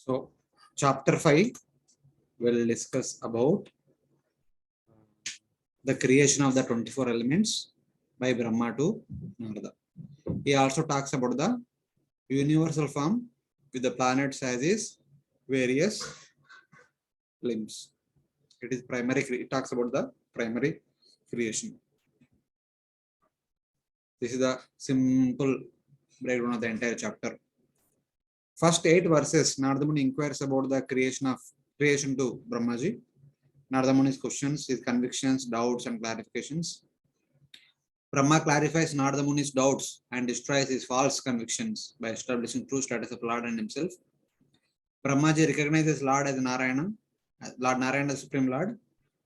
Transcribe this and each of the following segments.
So, chapter 5 will discuss about the creation of the 24 elements by Brahma to Narada. He also talks about the universal form with the planets as his various limbs. It is primary. It talks about the primary creation. This is the simple breakdown of the entire chapter. First 8 verses, Narada Muni inquires about the creation to Brahmaji. Narada Muni's questions, his convictions, doubts, and clarifications. Brahma clarifies Narada Muni's doubts and destroys his false convictions by establishing true status of Lord and himself. Brahmaji recognizes Lord as Narayana, Lord Narayana, the Supreme Lord,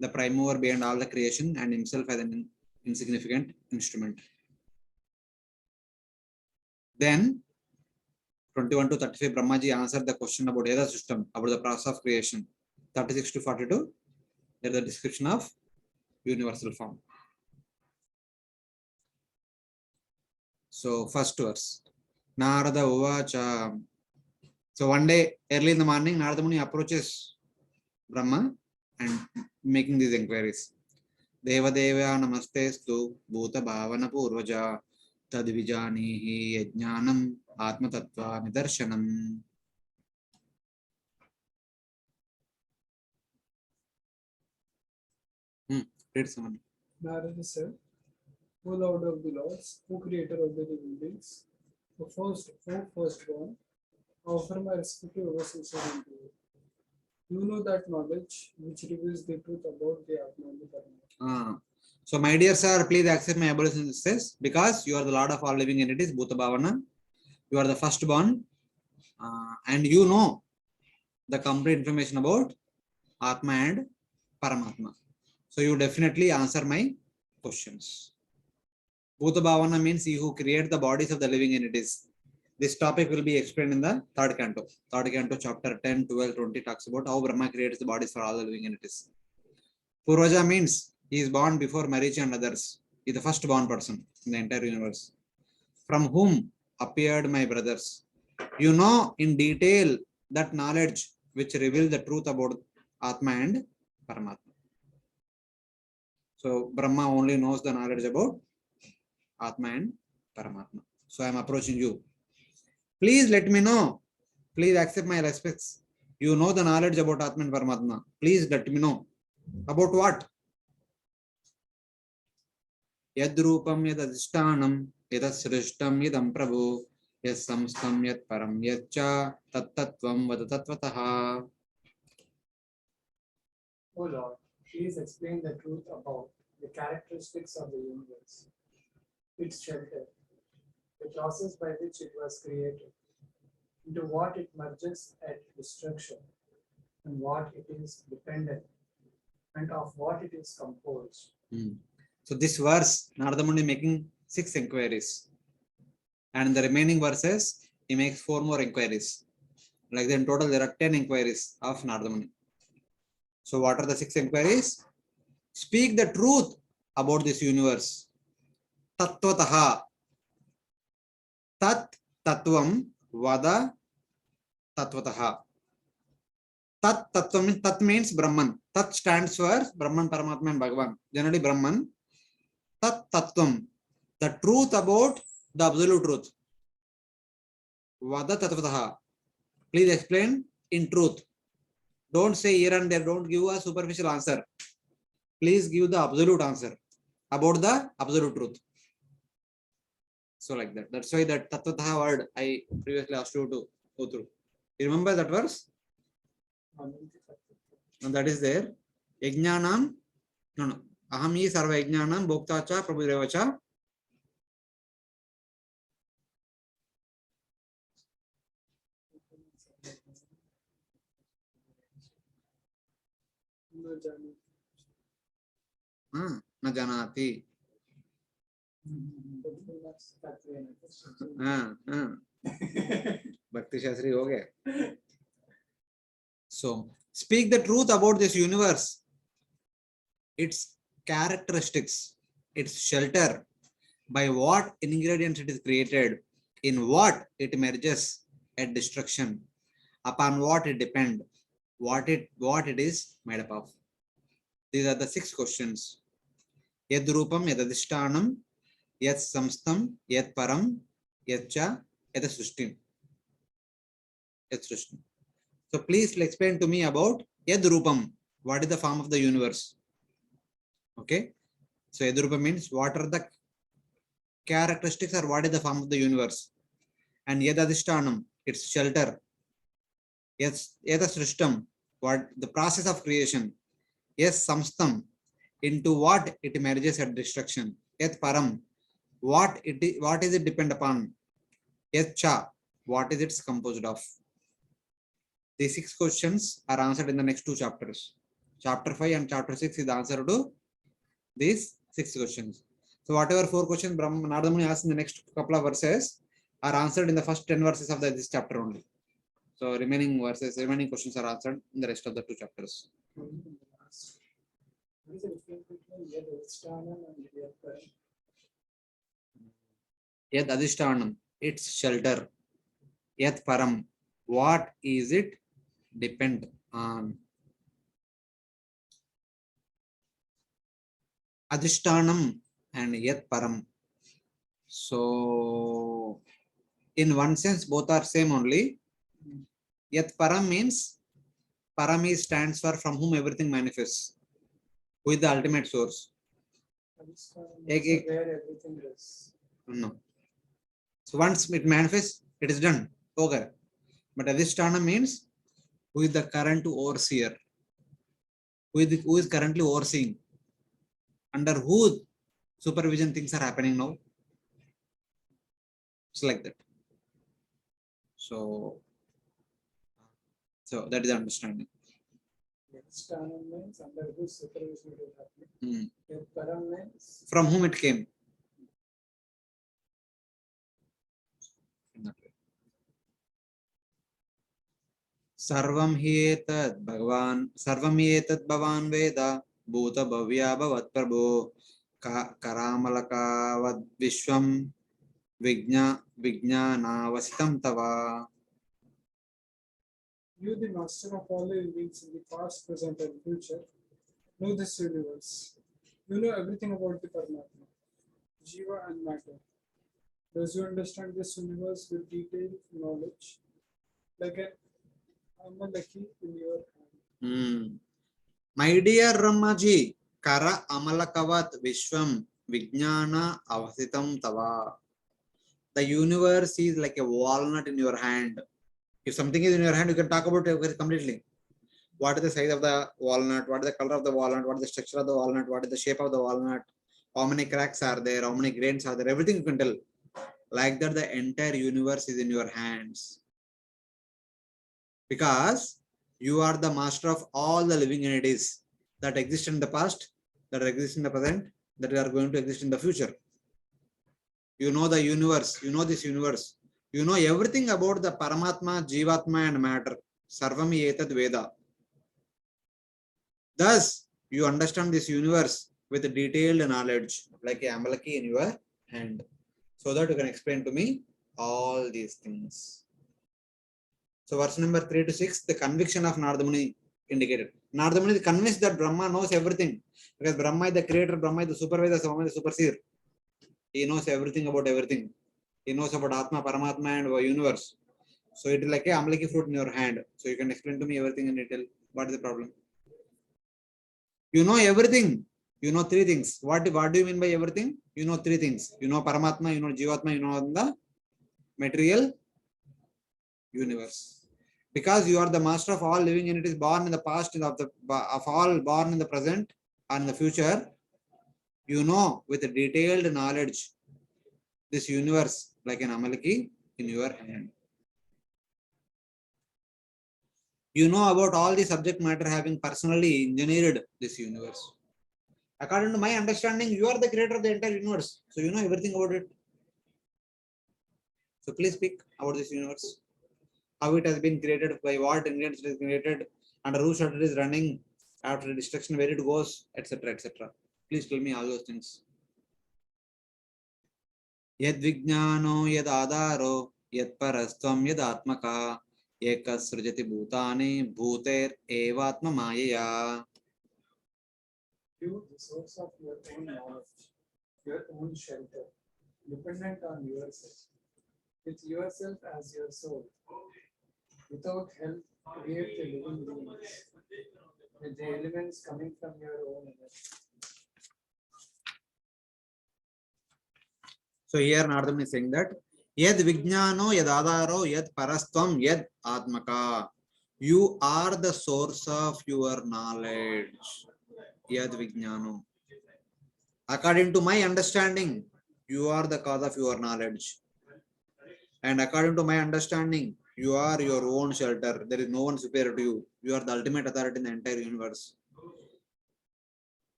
the prime mover behind all the creation, and himself as an insignificant instrument. Then, 21 to 35, Brahmaji answered the question about Veda system, about the process of creation. 36 to 42, there is a description of universal form. So, first verse. Narada Uvacha. So, one day, early in the morning, Narada Muni approaches Brahma and making these inquiries. Deva Deva Namastestu Bhuta Bhavana Purvaja Tadvijanihi Yajnanam Atma Tattva Nidarshanam. Read someone. Narada said, O Lord of the Lords, O Creator of the living beings, O firstborn, offer my respective obeisances unto you. You know that knowledge which reveals the truth about the Atma and the Brahma. So, my dear sir, please accept my obeisances because you are the Lord of all living entities, Bhuta Bhavana. You are the firstborn, and you know the complete information about Atma and Paramatma. So, you definitely answer my questions. Bhuta Bhavana means he who creates the bodies of the living entities. This topic will be explained in the third canto. Third canto, chapter 10, 12, 20 talks about how Brahma creates the bodies for all the living entities. Purvaja means he is born before Marichi and others. He is the first born person in the entire universe. From whom appeared my brothers. You know in detail that knowledge which reveals the truth about Atma and Paramatma. So Brahma only knows the knowledge about Atma and Paramatma. So I am approaching you. Please let me know. Please accept my respects. You know the knowledge about Atma and Paramatma. Please let me know. About what? Yadrupam yadadishtanam yadasrishtam yadam prabhu yasamstam yad param yadcha tattatvam vadatattvataha. O Lord, please explain the truth about the characteristics of the universe, its shelter, the process by which it was created, into what it merges at destruction, and what it is dependent, and of what it is composed. So this verse, Narada Muni making 6 inquiries. And in the remaining verses, he makes 4 more inquiries. Like that in total, there are 10 inquiries of Narada Muni. So what are the 6 inquiries? Speak the truth about this universe. Tattvataha. Tat tattvam vada tattvataha. Tat tattvam, tat means Brahman. Tat stands for Brahman, Paramatma and Bhagavan. Generally Brahman. Tat tattvam. The truth about the absolute truth. Vada tattvataha. Please explain in truth. Don't say here and there. Don't give a superficial answer. Please give the absolute answer about the absolute truth. So like that. That's why that tattvataha word I previously asked you to go through. You remember that verse? And that is there. Yajnanam. No. Aham hi sarva yajnanam bhokta cha prabhudeva cha. Na janati. Bhakti Shastri ho gaya. So, speak the truth about this universe, its characteristics, its shelter, by what ingredients it is created, in what it merges at destruction, upon what it depend, what it is made up of. These are the 6 questions. Yad rupam, yad adhishtanam, yad samstam, yad param, yad cha, yad srishtim. So please explain to me about yad rupam. What is the form of the universe? Okay. So yad rupam means what are the characteristics or what is the form of the universe? And yad adhishtanam, its shelter. Yes, yad srishtam, what the process of creation. Yes, samstam, into what it merges at destruction. Yat param, what is it depend upon? Yat cha, what is it composed of? These 6 questions are answered in the next 2 chapters. Chapter 5 and chapter 6 is the answer to these 6 questions. So whatever 4 questions Narada Muni asked in the next couple of verses are answered in the first 10 verses of this chapter only. So remaining questions are answered in the rest of the 2 chapters. What is the difference between Yad Adhishtanam and Yad Param? Yad adhishtanam, its shelter. Yad param, what is it depend on? Adhishtanam and yad param. So in one sense both are same only. Yad param means parami stands for from whom everything manifests, who is the ultimate source. Adhishtanam is where everything is. No. So once it manifests, it is done. Okay. But adhishtanam means who is the current overseer, who is currently overseeing, under whose supervision things are happening now. It's like that. So that is the understanding. Adhishtanam means under whose supervision it is happening. Yad Param means From whom it came. Sarvam hi etad bhavan veda bhuta bhavya bhavat prabho karamalakavad vishwam vijnanavasitam tava. you, the master of all living beings in the past, present, and future, know this universe. You know everything about the Paramatma, Jiva, and matter. Thus, you understand this universe with detailed knowledge, like an amalaki in your hand. My dear Ramaji, Kara Amalakavat Vishwam Vijnana Avasitam Tava. The universe is like a walnut in your hand. If something is in your hand, you can talk about it completely. What is the size of the walnut? What is the color of the walnut? What is the structure of the walnut? What is the shape of the walnut? How many cracks are there? How many grains are there? Everything you can tell. Like that, the entire universe is in your hands. Because you are the master of all the living entities that exist in the past, that exist in the present, that are going to exist in the future. You know the universe, you know this universe. You know everything about the Paramatma, Jivatma and matter. Sarvami etad Veda. Thus, you understand this universe with detailed knowledge, like a Amalaki in your hand, so that you can explain to me all these things. So verse number 3 to 6, the conviction of Narada Muni indicated. Narada Muni is convinced that Brahma knows everything, because Brahma is the creator, Brahma is the supervisor, Brahma is the superseer. He knows everything about everything. He knows about Atma, Paramatma and universe. So it is like a Amalaki fruit in your hand. So you can explain to me everything in detail. What is the problem? You know everything. You know 3 things. What do you mean by everything? You know 3 things. You know Paramatma, you know Jivatma, you know the material universe. Because you are the master of all living entities born in the past, of all born in the present and in the future, you know with detailed knowledge this universe like an Amalaki in your hand. You know about all the subject matter having personally engineered this universe. According to my understanding, you are the creator of the entire universe. So you know everything about it. So please speak about this universe. How it has been created, by what ingredients it is created, under whose it is running, after destruction, where it goes, etc. etc. Please tell me all those things. Yad vijnano yad adaro yad parastvam yad atmaka Eka srijati bhutani bhuter evatma mayaya. You, the source of your own knowledge, your own shelter, dependent on yourself, with yourself as your soul, without help, create the living beings, with the elements coming from your own energy. So here Narada is saying that yad vijnano yad adaro yad parastvam yad atmaka. You are the source of your knowledge. Yad vijnano. According to my understanding, you are the cause of your knowledge. And according to my understanding, you are your own shelter. There is no one superior to you. You are the ultimate authority in the entire universe.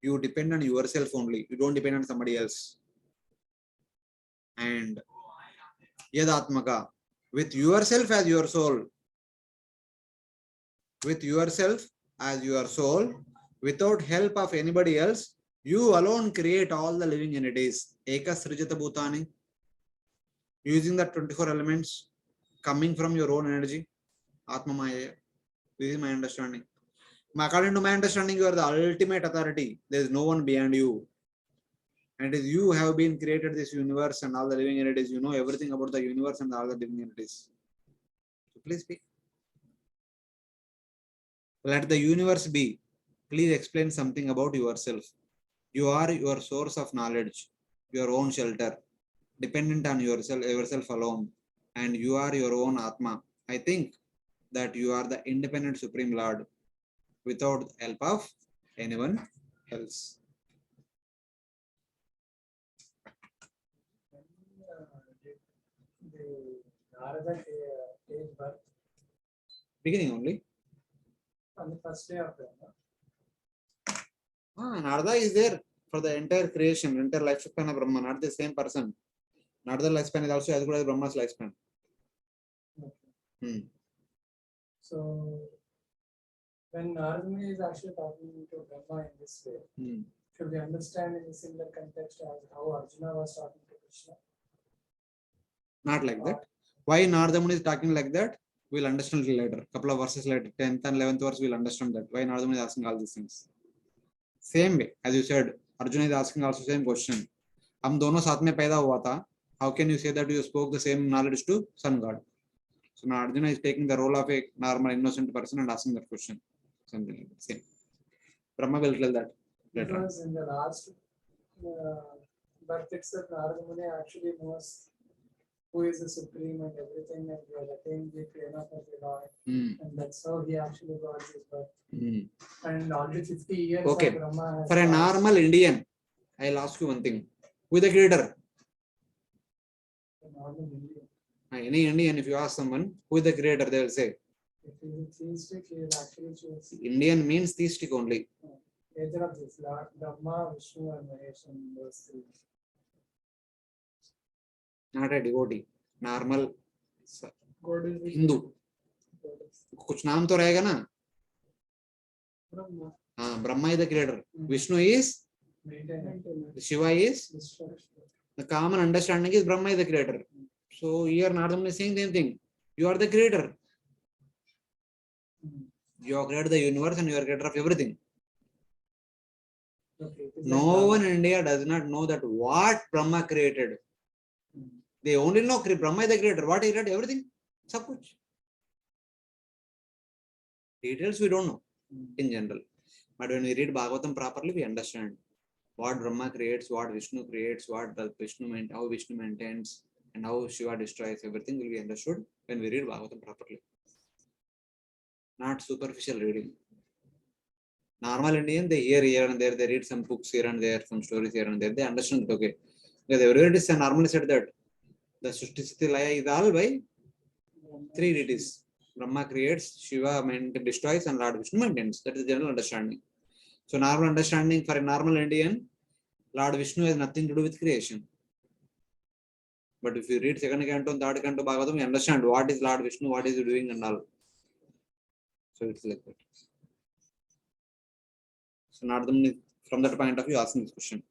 You depend on yourself only. You don't depend on somebody else. And Yadatmaka, with yourself as your soul, with yourself as your soul, without help of anybody else, you alone create all the living entities. Eka Srijata Bhutani, using the 24 elements coming from your own energy. Atma Maya. This is my understanding. According to my understanding, you are the ultimate authority. There is no one beyond you. And it is you have been created this universe and all the living entities. You know everything about the universe and all the living entities. So please speak. Let the universe be. Please explain something about yourself. You are your source of knowledge, your own shelter, dependent on yourself alone, and you are your own Atma. I think that you are the independent Supreme Lord without the help of anyone else. Did the Narada take birth Beginning only. on the first day of Brahma? Narada is there for the entire creation, entire lifespan of Brahma, not the same person. Narada lifespan is also as good as Brahma's lifespan. Okay. So, when Narada is actually talking to Brahma in this way, should we understand in a similar context as how Arjuna was talking to Krishna? Not like that. Why Narada is talking like that? We'll understand later. Couple of verses later, 10th and 11th verse, we'll understand that. Why Narada is asking all these things. Same way, as you said, Arjuna is asking also same question. हम दोनों साथ में पैदा हुआ था. How can you say that you spoke the same knowledge to Sun God? So now Arjuna is taking the role of a normal innocent person and asking that question. Something like that. Same. Brahma will tell that later. Because in the last birth itself, Narada Muni actually knows who is the supreme and everything, and he has attained the plane of the Lord, and that's how he actually got his birth. And already 50 years Okay. of Brahma has For a normal Indian, I'll ask you one thing. Who is the creator? a normal Indian. Any Indian, if you ask someone, who is the creator, they will say. If he is theistic, he will actually choose Indian means theistic only. either of these, Lord Brahma, Vishnu, and Mahesh, and those three. Not a devotee. Normal God is Vishnu. Hindu. कुछ नाम तो रहेगा ना. Brahma. Brahma is the creator. Vishnu is. Shiva is. The common understanding is Brahma is the creator. So here Narada is saying the same thing. You are the creator. You have created the universe and you are creator of everything. Okay. No one in India does not know that what Brahma created. They only know Brahma is the creator. What he created? Everything. Sab kuch. Details we don't know in general. But when we read Bhagavatam properly, we understand what Brahma creates, what Vishnu creates, what Vishnu how Vishnu maintains, and how Shiva destroys. Everything will be understood when we read Bhagavatam properly. Not superficial reading. Normal Indian, they hear here and there, they read some books here and there, some stories here and there, they understand it, okay. Because everywhere it is normally said that the Srishti Sthiti Laya is all by three deities. Brahma creates, Shiva destroys, and Lord Vishnu maintains. That is the general understanding. So normal understanding for a normal Indian, Lord Vishnu has nothing to do with creation. But if you read second canto and third canto Bhagavatam, you understand what is Lord Vishnu, what is he doing and all. So it's like that. So Narada, from that point of view, asking this question.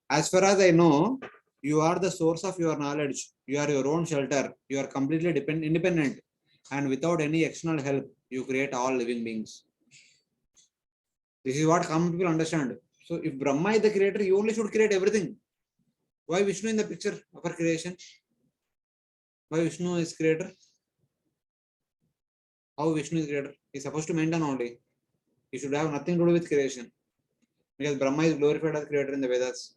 As far as I know, you are the source of your knowledge. You are your own shelter. You are completely independent. and without any external help, you create all living beings. This is what common people understand. So if Brahma is the creator, you only should create everything. Why Vishnu in the picture of our creation? Why Vishnu is creator? How Vishnu is creator? He is supposed to maintain only. He should have nothing to do with creation. Because Brahma is glorified as creator in the Vedas.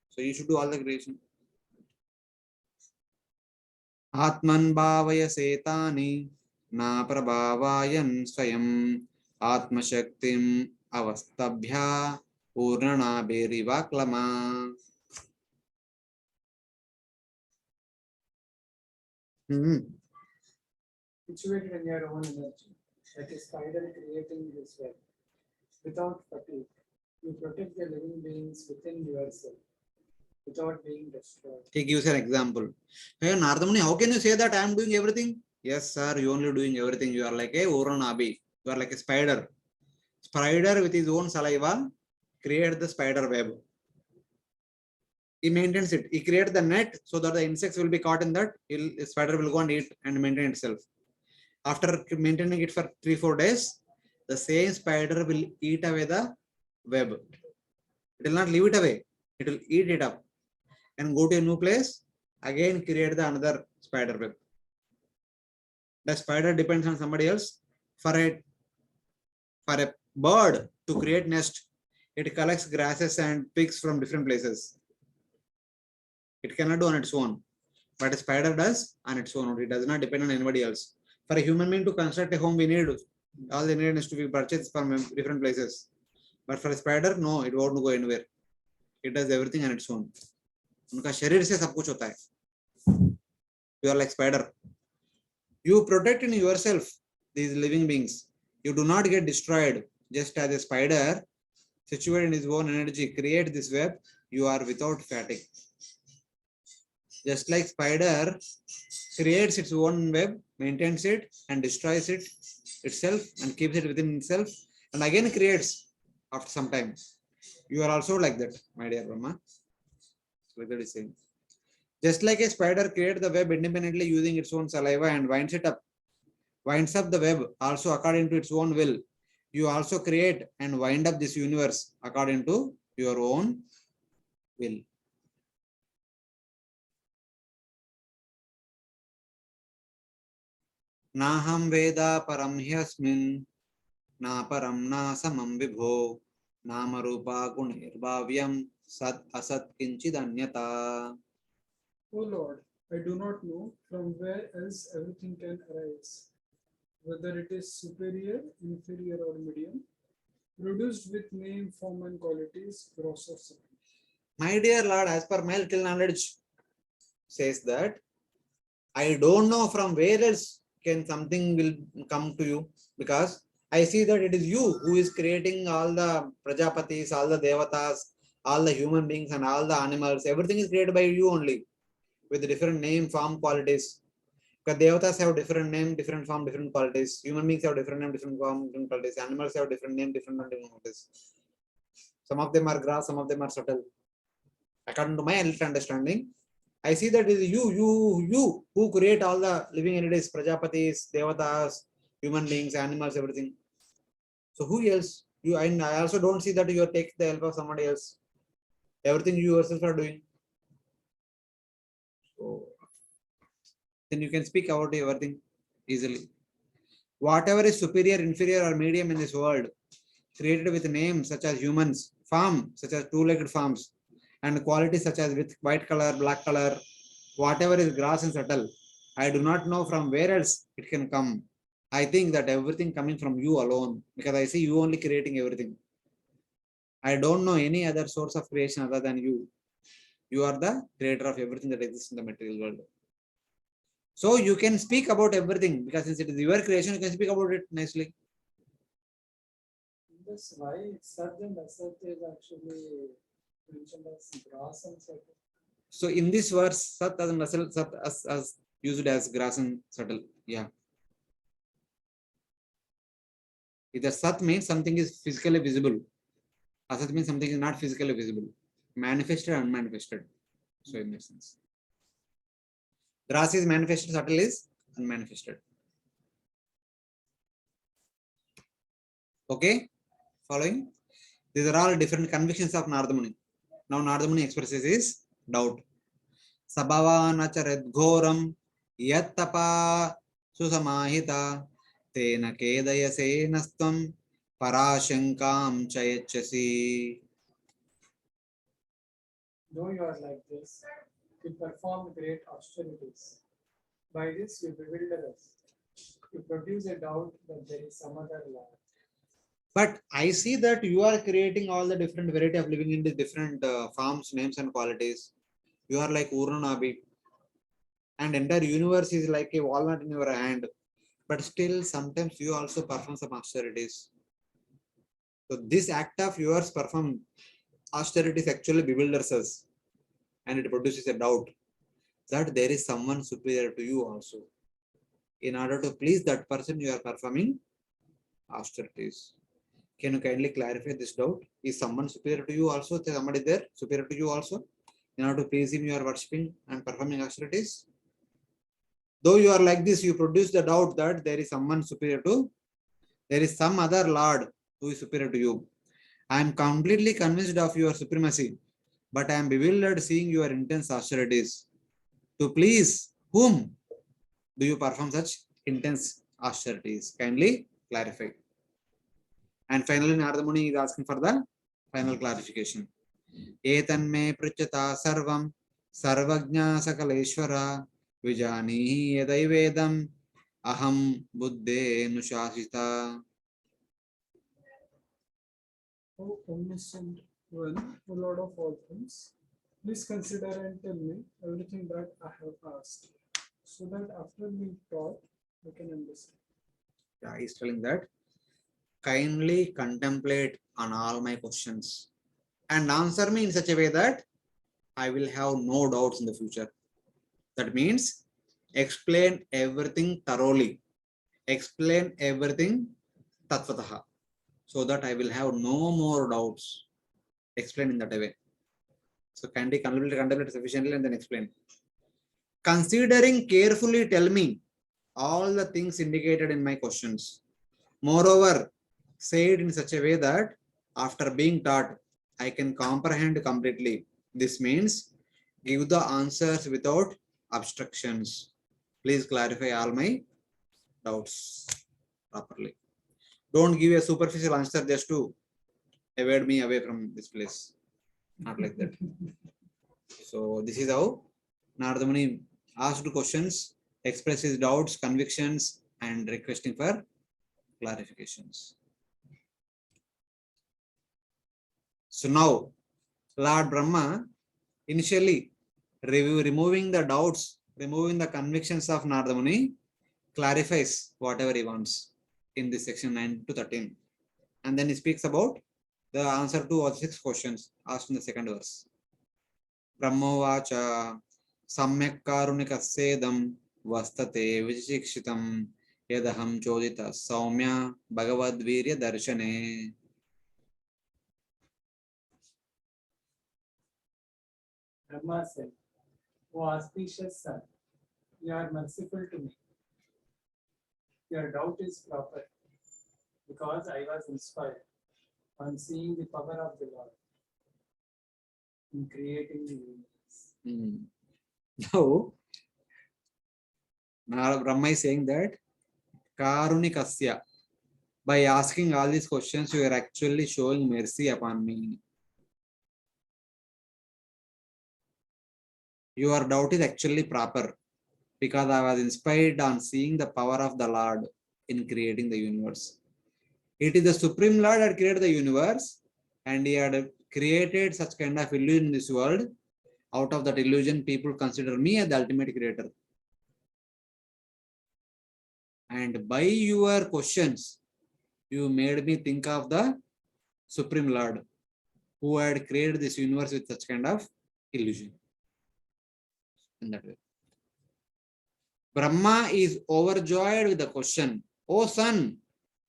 So he should do all the creation. Atman bhavaya setani na prabhavayan swayam atma shaktim avastabhya purnana berivaklama. Situated in your own energy, like a spider creating this web. Without fatigue, you protect the living beings within yourself without being destroyed. He gives an example. Hey, Narada Muni, how can you say that I am doing everything? Yes, sir, you only doing everything. You are like a Uranabi. You are like a spider. Spider with his own saliva create the spider web. He maintains it. He creates the net so that the insects will be caught in that. The spider will go and eat and maintain itself. After maintaining it for 3-4 days, the same spider will eat away the web. It will not leave it away. It will eat it up and go to a new place, again create the another spider web. The spider depends on somebody else. For a bird to create nest, it collects grasses and twigs from different places. It cannot do on its own, but a spider does on its own. It does not depend on anybody else. For a human being to construct a home, we need all the ingredients to be purchased from different places. But for a spider, no, it won't go anywhere. It does everything on its own. उनका शरीर से सब कुछ होता है. You are like spider. You protect in yourself these living beings. You do not get destroyed. Just as a spider, situated in his own energy, create this web. You are without fatigue. Just like spider creates its own web, maintains it, and destroys it itself, and keeps it within itself, and again creates after some time. You are also like that, my dear Brahma. Like that is saying. Just like a spider creates the web independently using its own saliva and winds up the web also according to its own will. You also create and wind up this universe according to your own will. Naham veda param hyasmin na param na samam vibho nama rupa gunirbavyam sat asat kinchidanyata. O Lord, I do not know from where else everything can arise, whether it is superior, inferior, or medium, produced with name, form, and qualities, gross or subtle. My dear Lord, as per my little knowledge, says that I don't know from where else can something will come to you, because I see that it is you who is creating all the Prajapatis, all the Devatas, all the human beings and all the animals. Everything is created by you only with different name, form, qualities. Because Devatas have different name, different form, different qualities. Human beings have different name, different form, different qualities. Animals have different name, different form, different qualities. Some of them are grass, some of them are subtle. According to my little understanding, I see that it is you who create all the living entities, Prajapatis, Devatas, human beings, animals, everything. So who else? You, and I also don't see that you take the help of somebody else. Everything you yourself are doing. So then you can speak about everything easily. Whatever is superior, inferior, or medium in this world, created with names such as humans, form such as two-legged forms, and qualities such as with white color, black color, whatever is grass and subtle, I do not know from where else it can come. I think that everything coming from you alone, because I see you only creating everything. I don't know any other source of creation other than you. You are the creator of everything that exists in the material world. So you can speak about everything, because since it is your creation, you can speak about it nicely. That's why Sat and Asat is actually mentioned as grass and subtle. So in this verse, Sat and Asat, Sat as used as grass and subtle. Yeah. Either Sat means something is physically visible. Asat means something is not physically visible. Manifested, unmanifested. So in that sense. Grass is manifested, subtle is unmanifested. Okay, following? These are all different convictions of Narada Muni. Now Narada Muni expresses his doubt. Sabhavanacharet ghoram yattapa susamahita tena kedayase nastam parashankam chayachasi. Though you are like this, you perform great austerities. By this you bewilder us. You produce a doubt that there is some other Lord. But I see that you are creating all the different variety of living in the different forms, names, and qualities. You are like Uranabi, and entire universe is like a walnut in your hand. But still, sometimes you also perform some austerities. So this act of yours perform austerities actually bewilders us, and it produces a doubt that there is someone superior to you also. In order to please that person, you are performing austerities. Can you kindly clarify this doubt? Is someone superior to you also? Is somebody there superior to you also? In order to please him, you are worshipping and performing austerities. Though you are like this, you produce the doubt that there is someone superior to, there is some other Lord who is superior to you. I am completely convinced of your supremacy, but I am bewildered seeing your intense austerities. To please whom do you perform such intense austerities? Kindly clarify. And finally, Narada Muni is asking for the final clarification. Etanme pruchata sarvam sarvajna sakaleshwara vijanihi yadaivedam aham buddhe nushasita. O omniscient one, O Lord of all things, please consider and tell me everything that I have asked, so that after being taught, I can understand. Yeah, he's telling that kindly contemplate on all my questions and answer me in such a way that I will have no doubts in the future. That means explain everything thoroughly, explain everything tatvataha, so that I will have no more doubts. Explain in that way. So kindly contemplate sufficiently and then explain. Considering carefully, tell me all the things indicated in my questions. Moreover, say it in such a way that after being taught, I can comprehend completely. This means give the answers without obstructions. Please clarify all my doubts properly. Don't give a superficial answer just to evade me away from this place. Not like that. So this is how Narada Muni asked questions, expressed his doubts, convictions, and requesting for clarifications. So now, Lord Brahma initially removing the doubts, removing the convictions of Narada Muni, clarifies whatever he wants in this section 9 to 13. And then he speaks about the answer to all 6 questions asked in the second verse. Brahmovacha samyak karunikassedam vastate vichikshitam yadaham chodita saumya bhagavadvirya darshane. Brahma said, O auspicious son, you are merciful to me. Your doubt is proper, because I was inspired on seeing the power of the Lord in creating the universe. Now, Brahma is saying that Karunikasya, by asking all these questions, you are actually showing mercy upon me. Your doubt is actually proper because I was inspired on seeing the power of the Lord in creating the universe. It is the Supreme Lord that created the universe, and he had created such kind of illusion in this world. Out of that illusion, people consider me as the ultimate creator. And by your questions, you made me think of the Supreme Lord who had created this universe with such kind of illusion. In that way, Brahma is overjoyed with the question, "Oh son,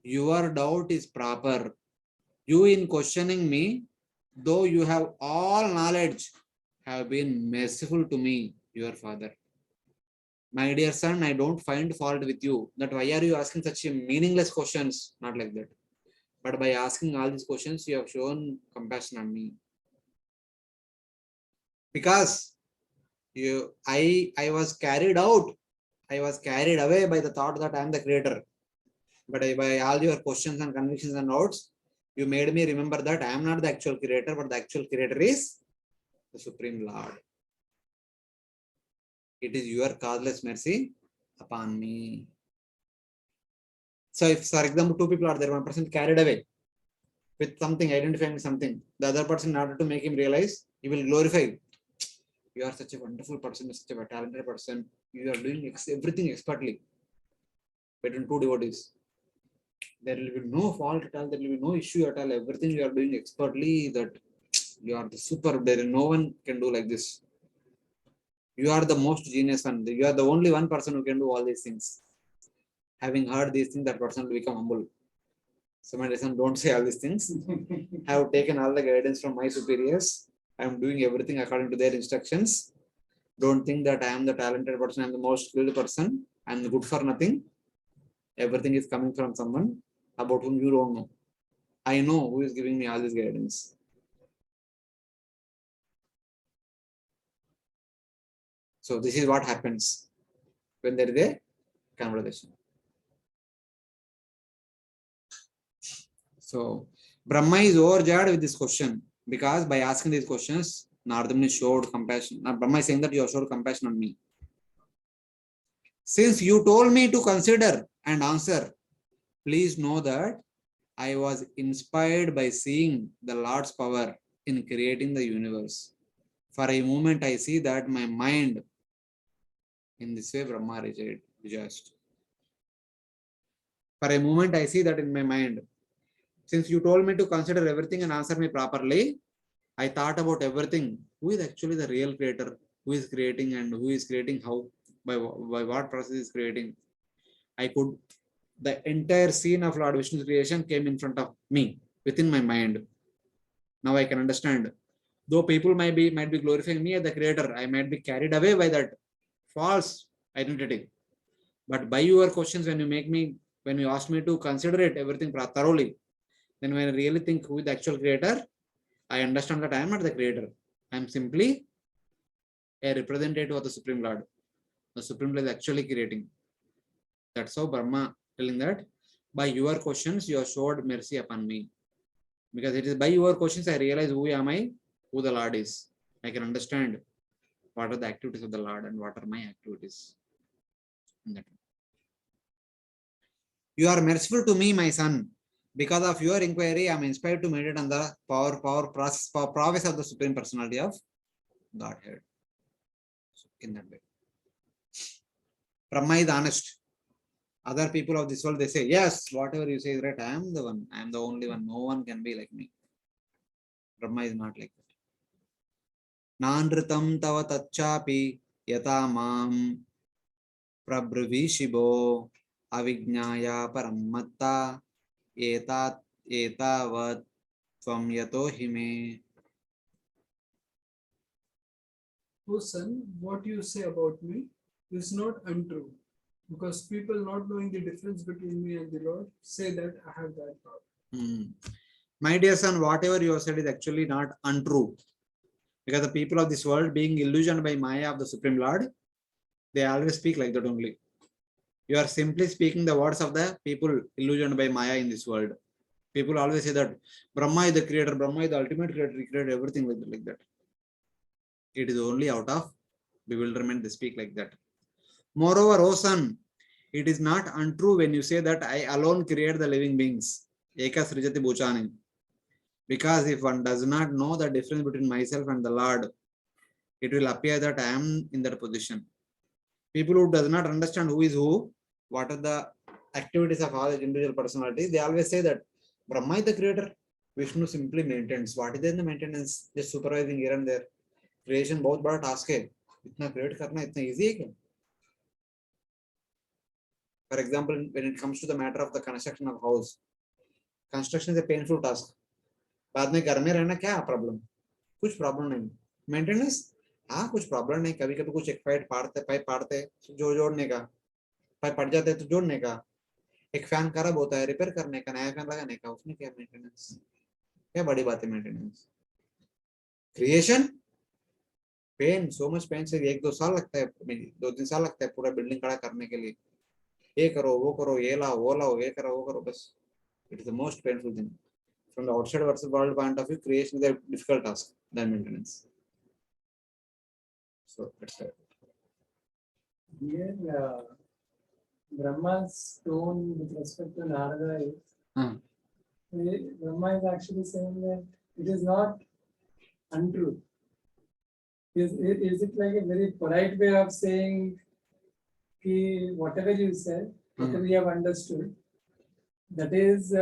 your doubt is proper. You in questioning me, though you have all knowledge, have been merciful to me, your father. My dear son, I don't find fault with you. That why are you asking such meaningless questions? Not like that. But by asking all these questions, you have shown compassion on me. Because I was carried out, I was carried away by the thought that I am the creator. But by all your questions and convictions and doubts, you made me remember that I am not the actual creator, but the actual creator is the Supreme Lord. It is your causeless mercy upon me. So if, for example, two people are there, one person carried away with something, identifying with something, the other person, in order to make him realize, he will glorify. You are such a wonderful person, such a talented person. You are doing everything expertly. Between two devotees, there will be no fault at all. There will be no issue at all. Everything you are doing expertly. That you are the super. There, no one can do like this. You are the most genius one. You are the only one person who can do all these things. Having heard these things, that person will become humble. So my reason, don't say all these things. I have taken all the guidance from my superiors. I am doing everything according to their instructions. Don't think that I am the talented person. I am the most skilled person. I am good for nothing. Everything is coming from someone about whom you don't know. I know who is giving me all this guidance. So this is what happens when there is a conversation. So Brahma is overjoyed with this question because by asking these questions, Narada showed compassion. Now Brahma is saying that you have showed compassion on me. Since you told me to consider and answer, please know that I was inspired by seeing the Lord's power in creating the universe. For a moment, I see that my mind, in this way, Brahma rejoiced. For a moment, I see that in my mind. Since you told me to consider everything and answer me properly, I thought about everything. Who is actually the real creator? Who is creating and who is creating how? By what process is creating? The entire scene of Lord Vishnu's creation came in front of me, within my mind. Now I can understand. Though people might be glorifying me as the creator, I might be carried away by that false identity. But by your questions, when you ask me to consider it, everything thoroughly, then when I really think who is the actual creator, I understand that I am not the creator. I am simply a representative of the Supreme Lord. The Supreme Lord is actually creating. That's how Brahma telling that by your questions, you have showed mercy upon me. Because it is by your questions I realize who am I, who the Lord is. I can understand what are the activities of the Lord and what are my activities. You are merciful to me, my son. Because of your inquiry, I am inspired to meditate on the prowess of the Supreme Personality of Godhead. In that way. Brahma is honest. Other people of this world, they say, yes, whatever you say is right. I am the one. I am the only one. No one can be like me. Brahma is not like that. Nandritam tava tachapi yata mam prabhrivishibo avijnaya paramatta etavat tvam yato hime. Oh son, what you say about me is not untrue, because people not knowing the difference between me and the Lord say that I have that power. My dear son, whatever you have said is actually not untrue. Because the people of this world, being illusioned by Maya of the Supreme Lord, they always speak like that only. You are simply speaking the words of the people illusioned by Maya in this world. People always say that Brahma is the creator, Brahma is the ultimate creator, he created everything like that. It is only out of bewilderment they speak like that. Moreover, O son, it is not untrue when you say that I alone create the living beings. Eka srijati bhuchani. Because if one does not know the difference between myself and the Lord, it will appear that I am in that position. People who does not understand who is who, what are the activities of all individual personalities, they always say that Brahma is the creator, Vishnu simply maintains. What is in the maintenance? Just supervising here and there. Creation बहुत बड़ा task है. इतना create करना इतना easy है क्या? For example, when it comes to the matter of the construction of house, construction is a painful task. बाद में घर में रहना क्या प्रॉब्लम? कुछ प्रॉब्लम नहीं. मेंटेनेंस हाँ कुछ प्रॉब्लम नहीं. कभी कभी कुछ एक पाइप पाड़ते जो जोड़ने का, पाइप पड़ जाते तो जोड़ने का. एक फैन खराब होता है, रिपेयर करने का, नया फैन लगाने का, उसमें क्या मेंटेनेंस, क्या बड़ी बात है maintenance. Creation pain, so much pain से 1-2 साल लगता है, 2-3 साल लगता है पूरा बिल्डिंग खड़ा करने के लिए। ये करो, वो करो, ये लाओ, ये करो, वो करो, बस it is the most painful thing from the outside versus world point of view. Creation is a difficult task than maintenance. So that's it. Here, Brahma's tone with respect to Narada is, Brahma is actually saying that it is not untrue. Is it like a very polite way of saying ki whatever you said, whatever you have understood, that is,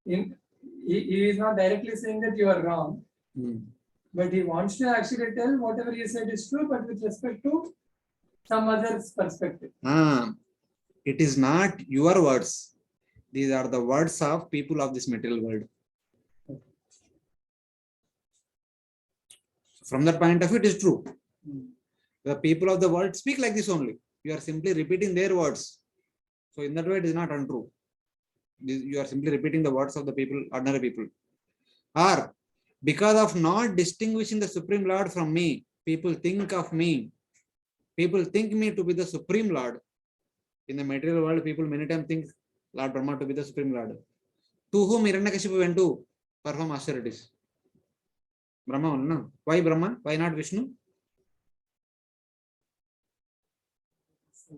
he is not directly saying that you are wrong, but he wants to actually tell whatever you said is true, but with respect to some other's perspective. It is not your words. These are the words of people of this material world. From that point of view, it is true. The people of the world speak like this only. You are simply repeating their words. So in that way, it is not untrue. You are simply repeating the words of the people, ordinary people. Or because of not distinguishing the Supreme Lord from me, people think of me. People think me to be the Supreme Lord. In the material world, people many times think Lord Brahma to be the Supreme Lord. To whom Hiranyakashipu went to perform austerities? Brahma, no? Why Brahma? Why not Vishnu?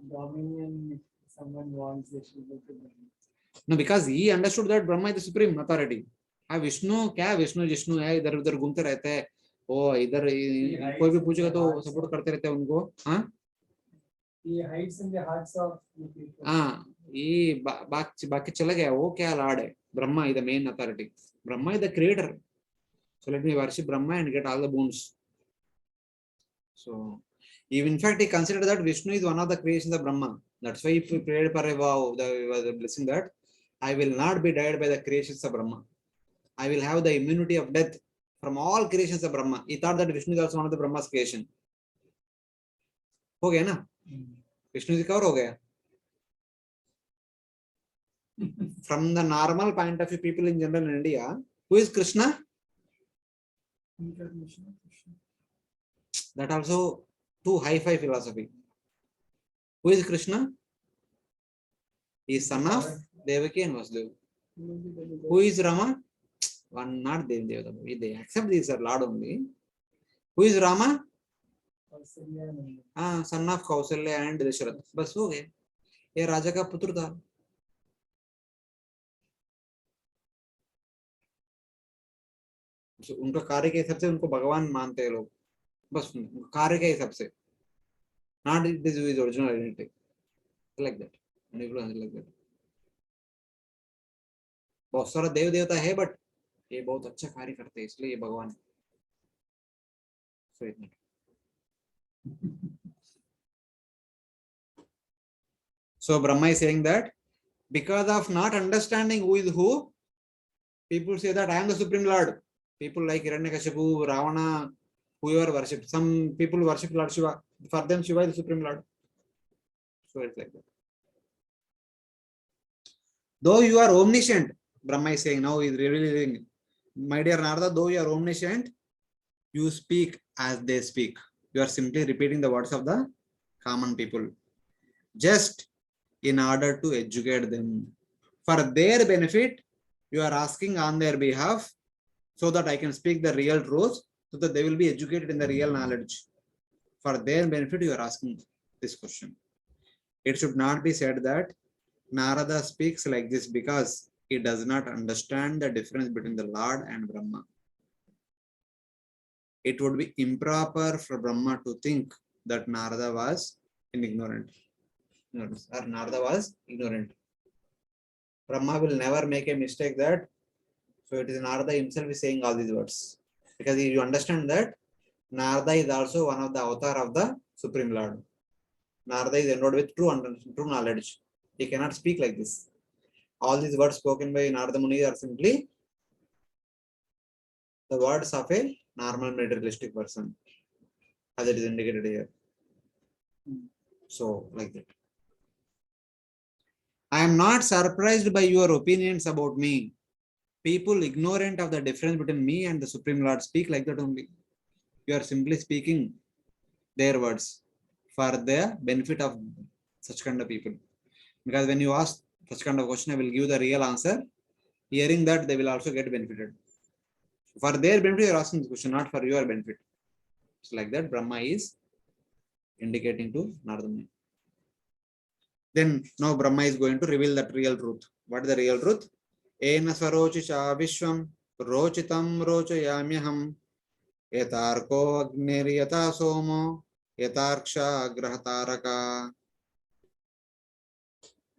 Dominion, someone wants they should go to Brahma. No, because he understood that Brahma is the supreme authority. Vishnu क्या, विष्णु जिष्णु है, इधर उधर घूमते रहते हैं, वो इधर कोई भी पूछेगा तो सपोर्ट करते रहते हैं उनको. हाँ, He hides in the hearts of the people. हाँ, ये बाकी चला गया, वो क्या लॉर्ड है, Brahma is the main authority. Brahma is the creator. So let me worship Brahma and get all the boons. So in fact he considered that Vishnu is one of the creations of Brahma. That's why he prayed for a vow, the blessing that I will not be died by the creations of Brahma. I will have the immunity of death from all creations of Brahma. He thought that Vishnu is also one of the Brahma's creation. हो गया ना, Vishnu ji cover हो गया. From the normal point of view, people in general in India, who is Krishna? That also too high-fi philosophy. Who is Krishna? He is son of Devaki and Vasudeva. Who is Rama? One, not Devadeva. They accept this as Lord only. Who is Rama? Son of Kausalya and Dasharath. बस हो गए. ये राजा का पुत्र था. उनका कार्य के हिसाब से उनको भगवान मानते हैं लोग, बस कार्य के हिसाब से, not this is original identity, like that. Like that. बहुत सारा देव देवता है, बट ये बहुत अच्छा कार्य करते हैं, इसलिए ये भगवान है. So Brahma is saying that because of not understanding who is who, people say that I am the Supreme Lord. People like Hiranyakashipu, Ravana, whoever worship. Some people worship Lord Shiva. For them, Shiva is the Supreme Lord. So it's like that. Though you are omniscient, Brahma is saying now, is revealing, my dear Narada, though you are omniscient, you speak as they speak. You are simply repeating the words of the common people, just in order to educate them. For their benefit, you are asking on their behalf, so that I can speak the real truth, so that they will be educated in the real knowledge. For their benefit, you are asking this question. It should not be said that Narada speaks like this because he does not understand the difference between the Lord and Brahma. It would be improper for Brahma to think that Narada was ignorant. Or Narada was ignorant. Brahma will never make a mistake that, so it is Narada himself is saying all these words. Because if you understand that Narada is also one of the avatar of the Supreme Lord. Narada is endowed with true knowledge. He cannot speak like this. All these words spoken by Narada Muni are simply the words of a normal materialistic person, as it is indicated here. So, like that. I am not surprised by your opinions about me. People ignorant of the difference between me and the Supreme Lord speak like that only. You are simply speaking their words for the benefit of such kind of people. Because when you ask such kind of question, I will give the real answer. Hearing that, they will also get benefited. For their benefit, you are asking the question, not for your benefit. It's like that. Brahma is indicating to Narada Muni. Then now Brahma is going to reveal that real truth. What is the real truth? Ena sarochicha vishwam rochitam rochayamyaham yatarko agniryata somo yatarksha grahataraka.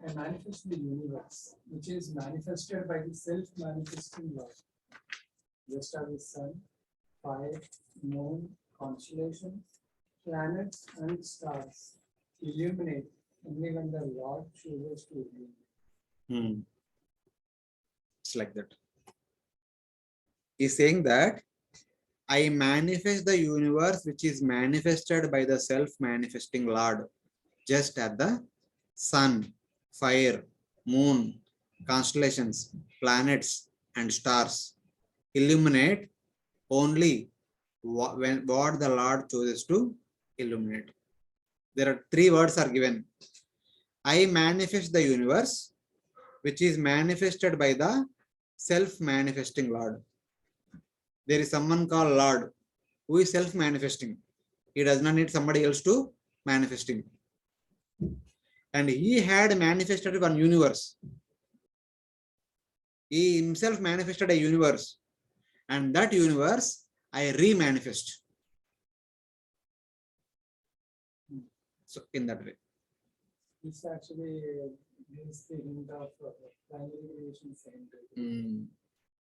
I manifest the universe, which is manifested by the self-manifesting Lord. Just as the sun, fire, moon, constellations, planets, and stars illuminate only when the Lord chooses to illuminate. It's like that. He's saying that I manifest the universe which is manifested by the self-manifesting Lord, just as the sun, fire, moon, constellations, planets, and stars illuminate only what the Lord chooses to illuminate. There are three words are given. I manifest the universe which is manifested by the self-manifesting Lord. There is someone called Lord who is self-manifesting. He does not need somebody else to manifest him. And he had manifested one universe. He himself manifested a universe. And that universe I re-manifest. So in that way. This actually gives the hint of primary creation center.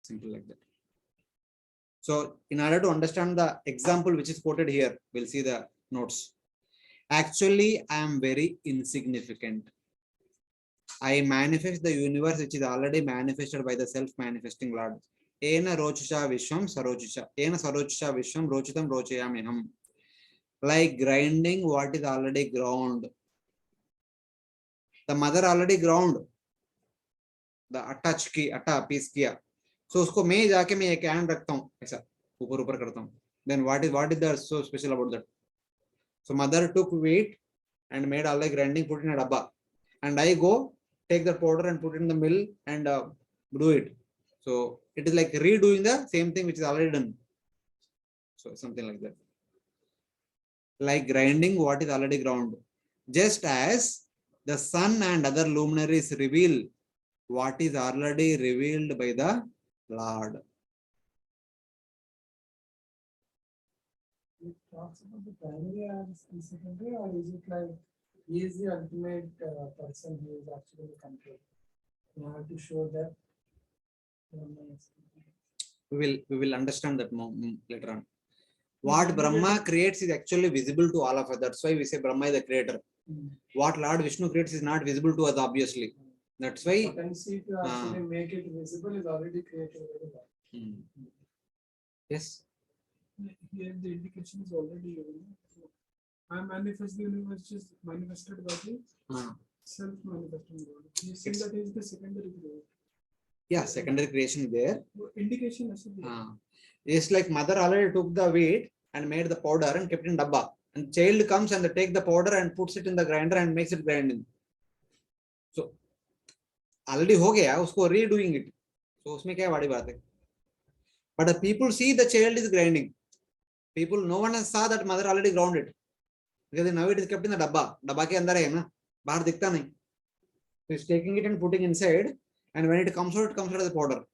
Simple like that. So in order to understand the example which is quoted here, we'll see the notes. Actually, I am very insignificant. I manifest the universe which is already manifested by the self-manifesting Lord. Ena rochicha vishwam sarochicha. Ena sarochicha vishwam rochitam rochayamyaham. Like grinding what is already ground. The mother already ground. The atta piece किया. So उसको मैं जाके मैं एक hand रखता हूँ ऐसा ऊपर करता हूँ. Then what is the so special about that? So mother took wheat and made all the grinding, put in a dabba, and I go take the powder and put it in the mill and do it. So it is like redoing the same thing which is already done. So something like that. Like grinding what is already ground. Just as the sun and other luminaries reveal what is already revealed by the Lord. It talks about the primary and secondary, or is it like he is the ultimate person who is actually the control? You have to show that. We will understand that later on. What Brahma creates is actually visible to all of us. That's why we say Brahma is the creator. What Lord Vishnu creates is not visible to us, obviously. That's why. The potency to actually make it visible is already created. Yes. Here the indication is already given. So I manifest the universe is manifested by the self-manifesting Lord. You see that is the secondary creation. Yeah, secondary creation is there. Indication is It's like mother already took the wheat and made the powder and kept in dabba. And child comes and they take the powder and puts it in the grinder and makes it grinding. So already हो गया उसको redoing it. So उसमें क्या बड़ी बात है? But the people see the child is grinding. People, no one has saw that mother already ground it. Because now it is kept in the dabba. Dabba के अंदर है ना, बाहर दिखता नहीं. So he's taking it and putting inside, and when it comes out as a powder.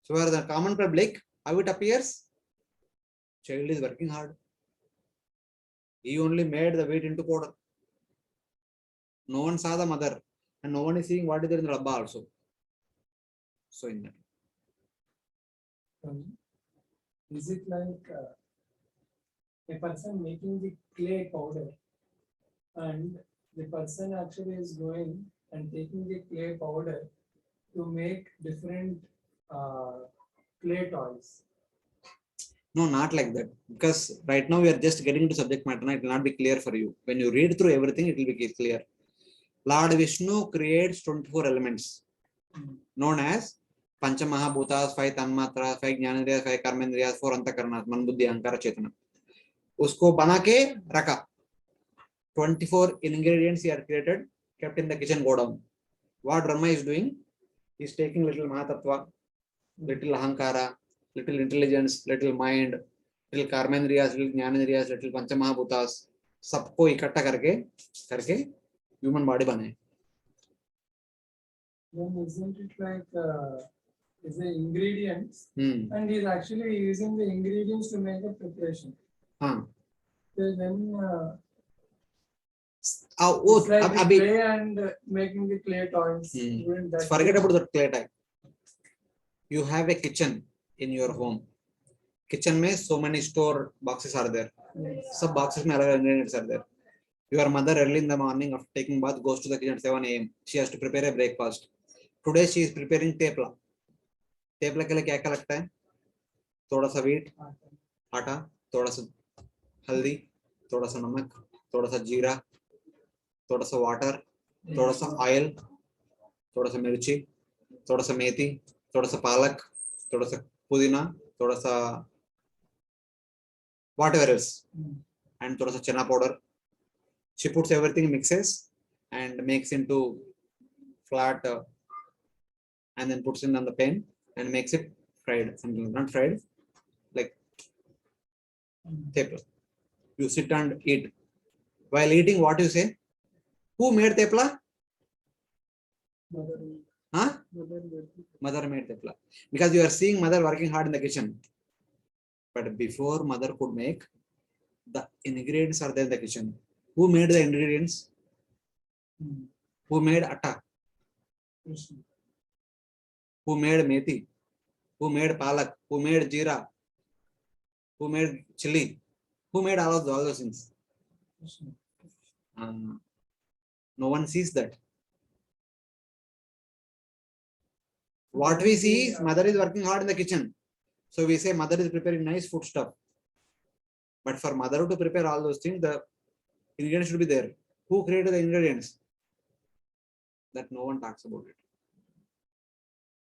So where the common public, how it appears? Child is working hard. He only made the wheat into powder. No one saw the mother, and no one is seeing what is there in the dabba also. So in that. Is it like a person making the clay powder, and the person actually is going and taking the clay powder to make different clay toys? No, not like that. Because right now we are just getting into subject matter and it will not be clear for you. When you read through everything, it will be clear. Lord Vishnu creates 24 elements Mm. known as Pancha Mahabhutas, 5 Tanmatras, 5 Jnanendriyas, 5 Karmendriyas, 4 Antakarnas, Man Buddhi Ahankara Chetana. Usko bana ke raka. 24 ingredients he had created, kept in the kitchen godown. What Brahma is doing, he is taking little Mahatattva, little Ahankara, little intelligence, little mind, little Karmendriyas, little Jnanendriyas, little Pancha Mahabhutas, सबको इकट्ठा करके human body बनाए. Then isn't it like is the ingredients, Hmm. and he's actually using the ingredients to make a preparation. हाँ. So then वो it's like अब the अभी clay and making the clay toys. Wouldn't that forget be- about the clay type. You have a kitchen in your home. Kitchen में so many store boxes are there. Yes. सब boxes में अलग ingredients are there. Your mother early in the morning after taking bath goes to the kitchen at 7 a.m. She has to prepare a breakfast. Today she is preparing tepla. Tepla के लिए क्या क्या लगता है? थोड़ा सा wheat, आटा, थोड़ा सा हल्दी, थोड़ा सा नमक, थोड़ा सा जीरा, थोड़ा सा water, थोड़ा सा oil, थोड़ा सा मिर्ची, थोड़ा सा मेथी, थोड़ा सा पालक, थोड़ा सा पुदीना, थोड़ा सा whatever else, and थोड़ा सा चना powder. She puts everything, mixes and makes into flat and then puts it on the pan and makes it fried, something not fried, like tepla. You sit and eat. While eating, what you say? Who made tepla? Huh? Mother made tepla. Because you are seeing mother working hard in the kitchen. But before mother could make, the ingredients are there in the kitchen. Who made the ingredients? Who made atta? Who made methi? Who made palak? Who made jeera? Who made chili? Who made all those things? No one sees that. What we see is mother is working hard in the kitchen. So we say mother is preparing nice food stuff. But for mother to prepare all those things, the ingredients should be there. Who created the ingredients? That no one talks about it.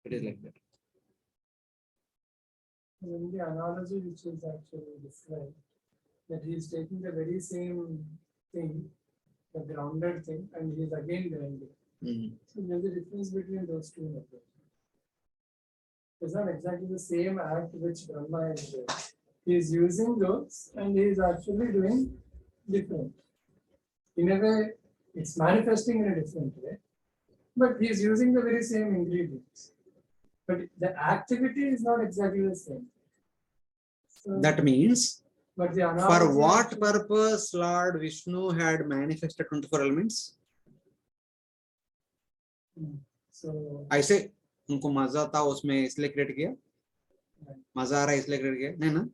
It is like that. In the analogy which is actually described, that he is taking the very same thing, the grounded thing, and he is again grinding. So there's a difference between those two methods. It's not exactly the same act which Brahma is doing. He is using those and he is actually doing different. In a way, it's manifesting in a different way, but he is using the very same ingredients. But the activity is not exactly the same. So, That means, but the for analogy what actually- purpose Lord Vishnu had manifested 24 elements? So ऐसे उनको मजा था उसमें इसलिए create किया, मजा आ रहा है इसलिए क्रिएट किया, नहीं ना?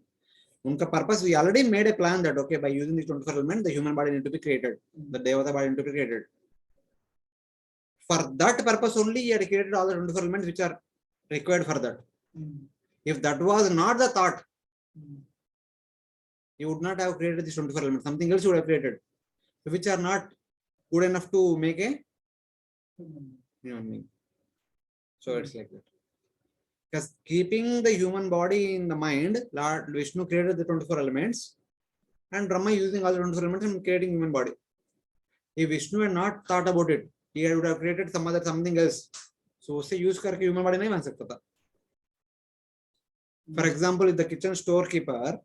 उनका purpose, we already made a plan that okay, by using these 24 elements the human body need to be created, the devata body need to be created. For that purpose only he had created all the 24 elements which are required for that. If that was not the thought, he would not have created these 24 elements. Something else he would have created, which are not good enough to make a human being. So it's like that. Because keeping the human body in the mind, Lord Vishnu created the 24 elements, and Brahma using all the 24 elements and creating human body. If Vishnu had not thought about it, he would have created something else. So उससे use करके human body नहीं बन सकता था. For example, if the kitchen storekeeper,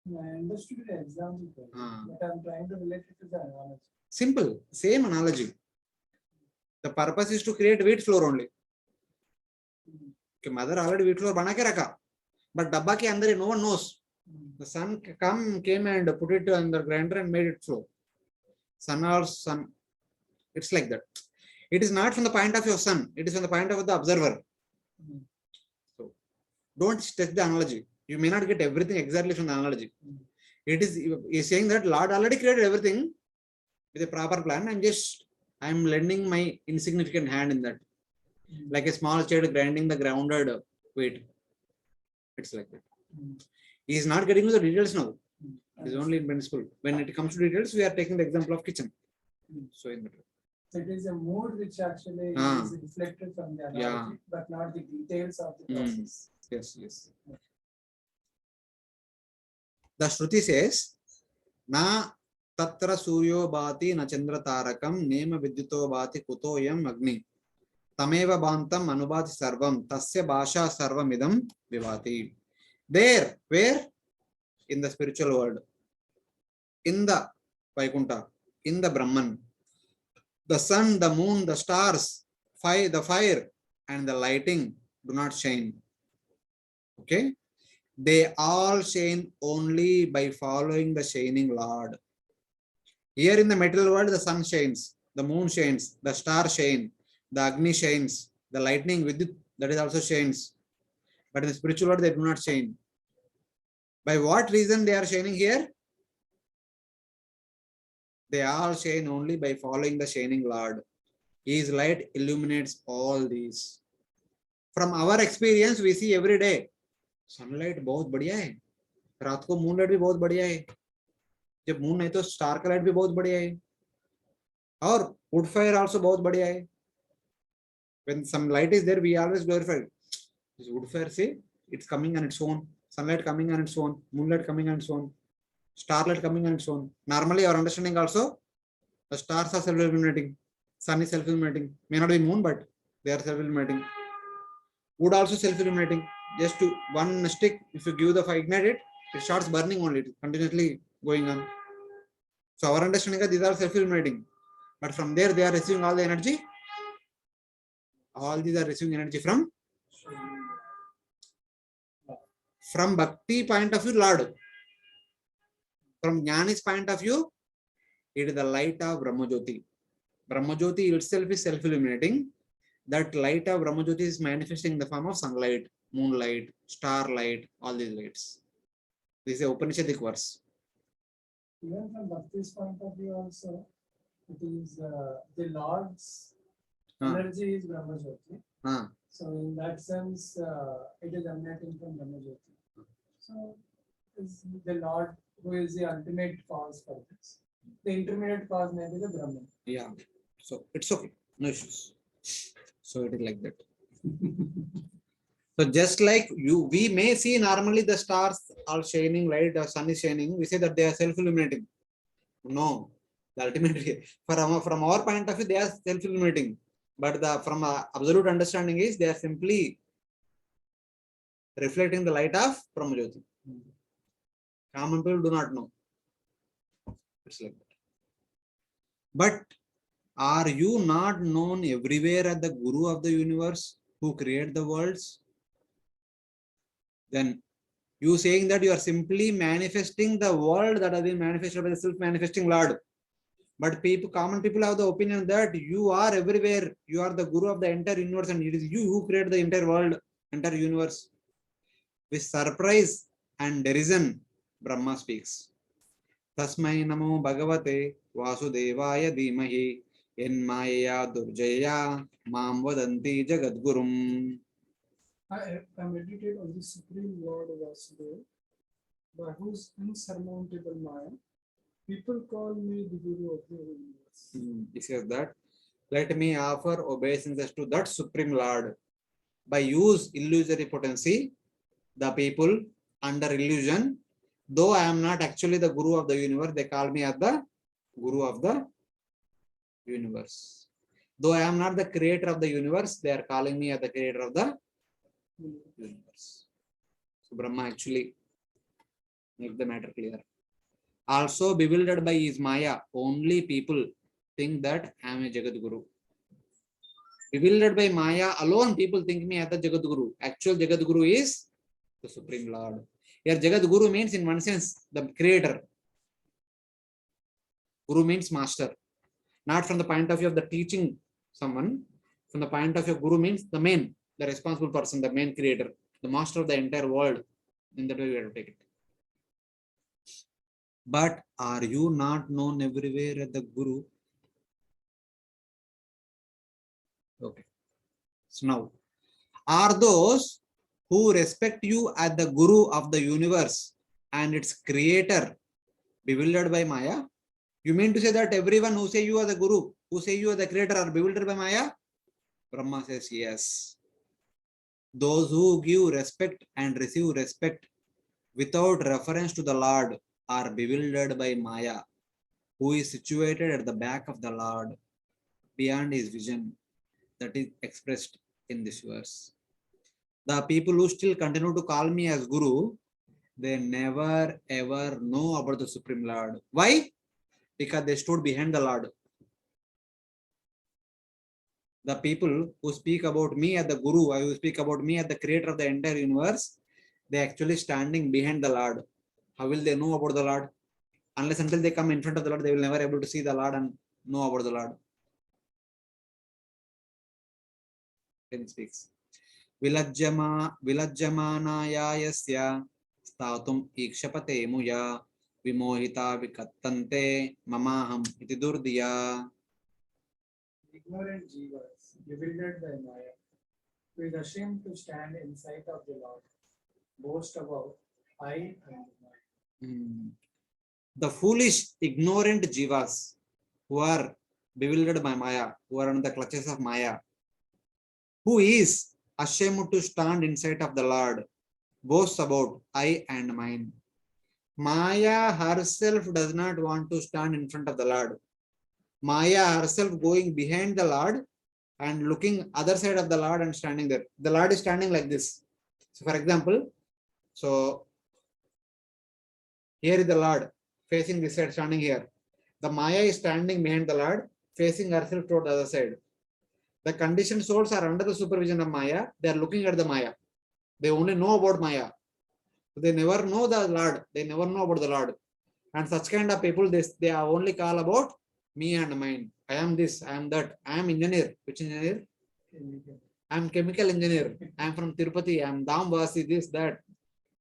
I understood the example, but I'm trying to relate it to the analogy. simple, same analogy. The purpose is to create wheat flour only. कि mother already wheat flour बना के रखा, but डब्बा के अंदर no one knows. The son came and put it on the grinder and made it flour. Son, it's like that. It is not from the point of your son, it is from the point of the observer. So don't stretch the analogy. You may not get everything exactly from the analogy. It is saying that Lord already created everything with a proper plan, and just I'm lending my insignificant hand in that. Like a small child grinding the grounded wheat. It's like that. He is not getting to the details now. It is only in principle. When it comes to details, we are taking the example of kitchen. So in that way. So it is a mood which actually is reflected from the analogy, but not the details of the process. Yes, yes. The Shruti says, Na tatra suryo bhati na chandra tarakam nema vidyuto bhati kutoyam agni tameva bhantam anubhati sarvam tasya bhasha sarvamidam vivati. There, where? In the spiritual world, in the Vaikuntha, in the Brahman, the sun, the moon, the stars, the fire, and the lighting do not shine. Okay? They all shine only by following the shining Lord. Here in the material world, the sun shines, the moon shines, the star shine, the Agni shines, the lightning with it, that is also shines. But in the spiritual world, they do not shine. By what reason they are shining here? They all shine only by following the shining Lord. His light illuminates all these. From our experience, we see every day. Sunlight बहुत बढ़िया है, रात को moon light भी बहुत बढ़िया है, जब मून नहीं तो स्टार का लाइट भी बहुत बढ़िया है, और wood fire also बहुत बढ़िया है. When some light is there, we always glorify this wood fire. See, it's coming on its own, sunlight coming on its own, moonlight coming on its own, starlight coming on its own. Normally, our understanding also, the stars are self-illuminating, sun is self-illuminating. May not be moon, but they are self-illuminating. Wood also self-illuminating. Just to one stick, if you give the fire, ignite it, it starts burning only, it's continuously going on. So our understanding is these are self-illuminating, but from there they are receiving all the energy. All these are receiving energy from bhakti point of view, Lord. From Jnani's point of view, it is the light of Brahmajyoti. Brahmajyoti itself is self-illuminating. That light of Brahmajyoti is manifesting in the form of sunlight, moonlight, starlight, all these lights. This is a Upanishadic verse. Even from Bhakti's point of view also, it is the Lord's energy is Brahmajyoti. So in that sense, it is emanating from Brahmajyoti. So is the Lord who is the ultimate cause for this. The intermediate cause may be the Brahman. Yeah. So it's okay. No issues. So it is like that. So just like we may see normally the stars are shining light, the sun is shining, we say that they are self-illuminating. No, the ultimately from our point of view, they are self-illuminating. But from absolute understanding is they are simply reflecting the light of Brahmajyoti. Common people do not know. It's like that. But are you not known everywhere as the Guru of the universe who created the worlds? Then you saying that you are simply manifesting the world that has been manifested by the self-manifesting Lord. But common people have the opinion that you are everywhere. You are the Guru of the entire universe and it is you who created the entire world, entire universe. With surprise and derision, Brahma speaks. Tasmai namo bhagavate vasudevaya dhimahi enmaya durjaya mam vadanti jagadgurum. I meditate on the Supreme Lord Vasudeva, by whose insurmountable Maya people call me the Guru of the universe. He says that, let me offer obeisances to that Supreme Lord. By use illusory potency, the people under illusion, though I am not actually the Guru of the universe, they call me as the Guru of the universe. Though I am not the creator of the universe, they are calling me as the creator of the universe. So Brahma actually makes the matter clear. Also bewildered by his Maya, only people think that I am a Jagat Guru. Bewildered by Maya alone, people think me as the Jagat Guru. Actual Jagat Guru is the Supreme Lord. Here Jagat Guru means in one sense the creator. Guru means master. Not from the point of view of the teaching someone. From the point of view of Guru means the main, the responsible person, the main creator, the master of the entire world. In that way we have to take it. But are you not known everywhere as the Guru? Okay. So now, are those who respect you as the Guru of the universe and its creator bewildered by Maya? You mean to say that everyone who say you are the Guru, who say you are the creator are bewildered by Maya? Brahma says yes. Those who give respect and receive respect without reference to the Lord are bewildered by Maya, who is situated at the back of the Lord, beyond his vision, that is expressed in this verse. The people who still continue to call me as Guru, they never ever know about the Supreme Lord. Why? Because they stood behind the Lord. The people who speak about me as the Guru, who speak about me as the creator of the entire universe, they actually standing behind the Lord. How will they know about the Lord? Unless until they come in front of the Lord, they will never able to see the Lord and know about the Lord. Then it speaks. Vilajjamanaya yasya statum ikshapate muya vimohita vikattante mamaham iti durdiya. Ignorant jivas, bewildered by Maya, who is ashamed to stand in sight of the Lord, boast about I and mine. The foolish, ignorant jivas who are bewildered by Maya, who are in the clutches of Maya, who is ashamed to stand in sight of the Lord, boasts about I and mine. Maya herself does not want to stand in front of the Lord. Maya herself going behind the Lord and looking other side of the Lord and standing there. The Lord is standing like this. So for example, so here is the Lord facing this side, standing here. The Maya is standing behind the Lord, facing herself toward the other side. The conditioned souls are under the supervision of Maya. They are looking at the Maya. They only know about Maya. They never know the Lord. They never know about the Lord. And such kind of people, they are only call about me and mine. I am this, I am that. I am engineer. Which engineer? I am chemical engineer. I am from Tirupati. I am Damvasi, this, that.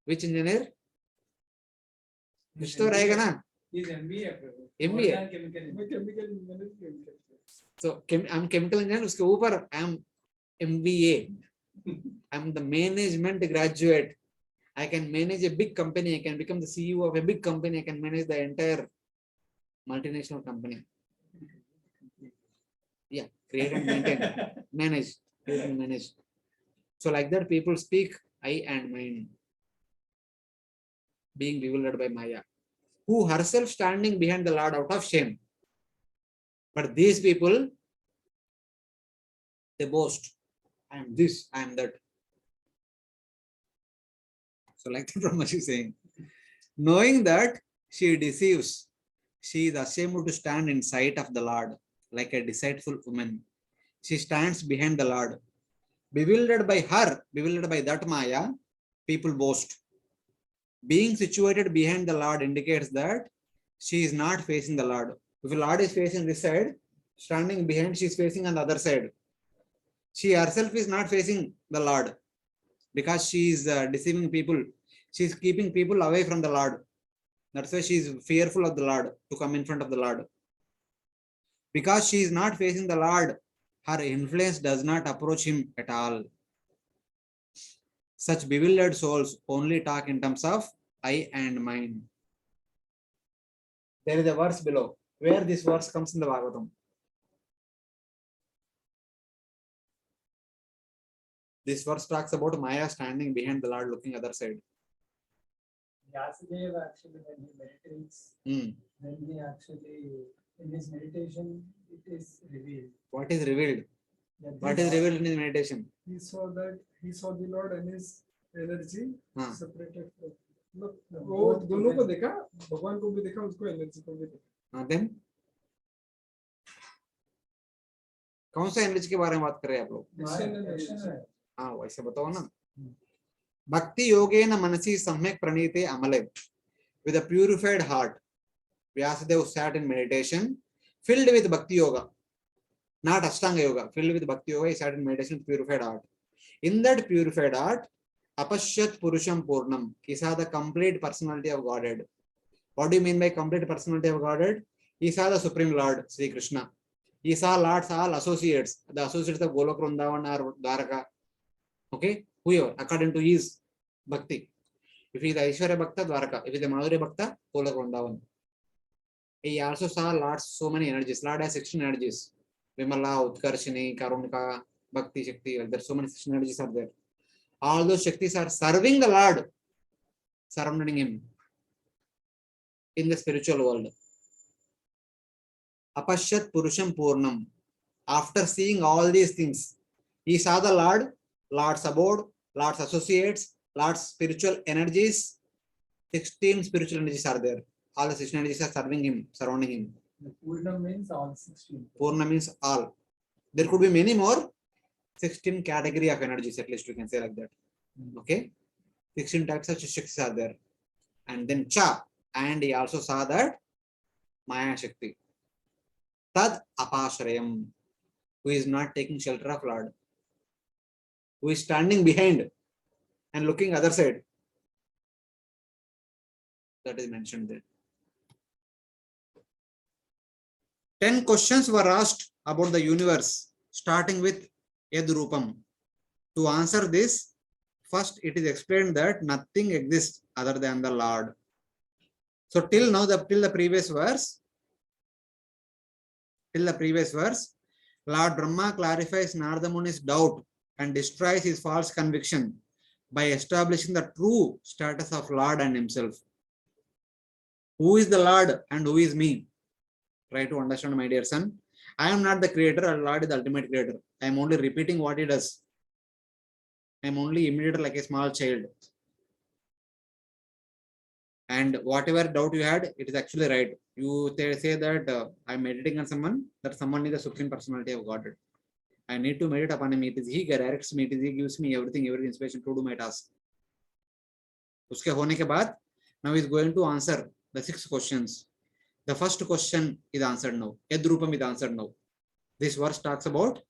Which engineer? Which to रहेगा ना? He is MBA. MBA. So I am chemical engineer. उसके ऊपर I am MBA. I am the management graduate. I can manage a big company. I can become the CEO of a big company. I can manage the entire multinational company. Yeah, create and maintain, manage, create and manage. So like that, people speak I and mine, being bewildered by Maya, who herself standing behind the Lord out of shame. But these people, they boast, I am this, I am that. So like the Brahma is saying, knowing that she deceives, she is ashamed to stand in sight of the Lord like a deceitful woman. She stands behind the Lord. Bewildered by her, bewildered by that Maya, people boast. Being situated behind the Lord indicates that she is not facing the Lord. If the Lord is facing this side, standing behind, she is facing on the other side. She herself is not facing the Lord because she is deceiving people. She is keeping people away from the Lord. That's why she is fearful of the Lord to come in front of the Lord. Because she is not facing the Lord, her influence does not approach him at all. Such bewildered souls only talk in terms of I and mine. There is a verse below where this verse comes in the Bhagavatam. This verse talks about Maya standing behind the Lord looking other side. Vyasadeva actually, when he meditates, then he actually, in his meditation, it is revealed. What is revealed? What is revealed in his meditation? He saw the Lord and his energy separated from. वो दोनों को देखा, भगवान को भी देखा, उसको energy को भी देखा. Then कौन सा एनर्जी के बारे में बात कर रहे हैं आप लोग? हाँ वैसे बताओ ना. Bhakti yogena manasi samyak pranite amale. With a purified heart, Vyasadeva sat in meditation, filled with bhakti yoga, not Ashtanga yoga, filled with bhakti yoga. He sat in meditation with purified heart. In that purified heart, apashyat purusham purnam. He saw the complete personality of Godhead. What do you mean by complete personality of Godhead? He saw the Supreme Lord, Sri Krishna. He saw Lord's all associates, the associates of Golok Vrindavan or Dwaraka. Okay, whoever, according to his bhakti. If he is Aishwarya Bhakta, Dwaraka. If he is a Madhurya Bhakta, Golok Vrindavan. He also saw Lord's so many energies. Lord has 16 energies. Vimala, Utkarshini, Karunika, Bhakti, Shakti. There's so many energies are there. All those Shaktis are serving the Lord, surrounding him in the spiritual world. Apashyat Purusham Purnam. After seeing all these things, he saw the Lord, Lord's abode, Lord's associates, Lord's spiritual energies. 16 spiritual energies are there. All the 16 energies are serving him, surrounding him. The Purna means all 16. Purna means all. There could be many more. 16 category of energies, at least we can say like that. Okay. 16 types of Shaktis are there. And then Cha. And he also saw that Maya Shakti. Tad Apashrayam. Who is not taking shelter of Lord. Who is standing behind and looking other side. That is mentioned there. 10 questions were asked about the universe, starting with Yad Rupam. To answer this, first it is explained that nothing exists other than the Lord. So till now, till the previous verse, Lord Brahma clarifies Narada Muni's doubt and destroys his false conviction by establishing the true status of Lord and himself. Who is the Lord and who is me? Try to understand, my dear son. I am not the creator, and Lord is the ultimate creator. I am only repeating what he does. I am only imitated like a small child. And whatever doubt you had, it is actually right. You say that I am meditating on someone, that someone is the Supreme Personality of Godhead. I need to meditate upon him. It is he directs me, it is he gives me every inspiration to do my task. Uske hone ke baad, now he is going to answer the 6 questions. The first question is answered now. Yad Rupam is answered now. This verse talks about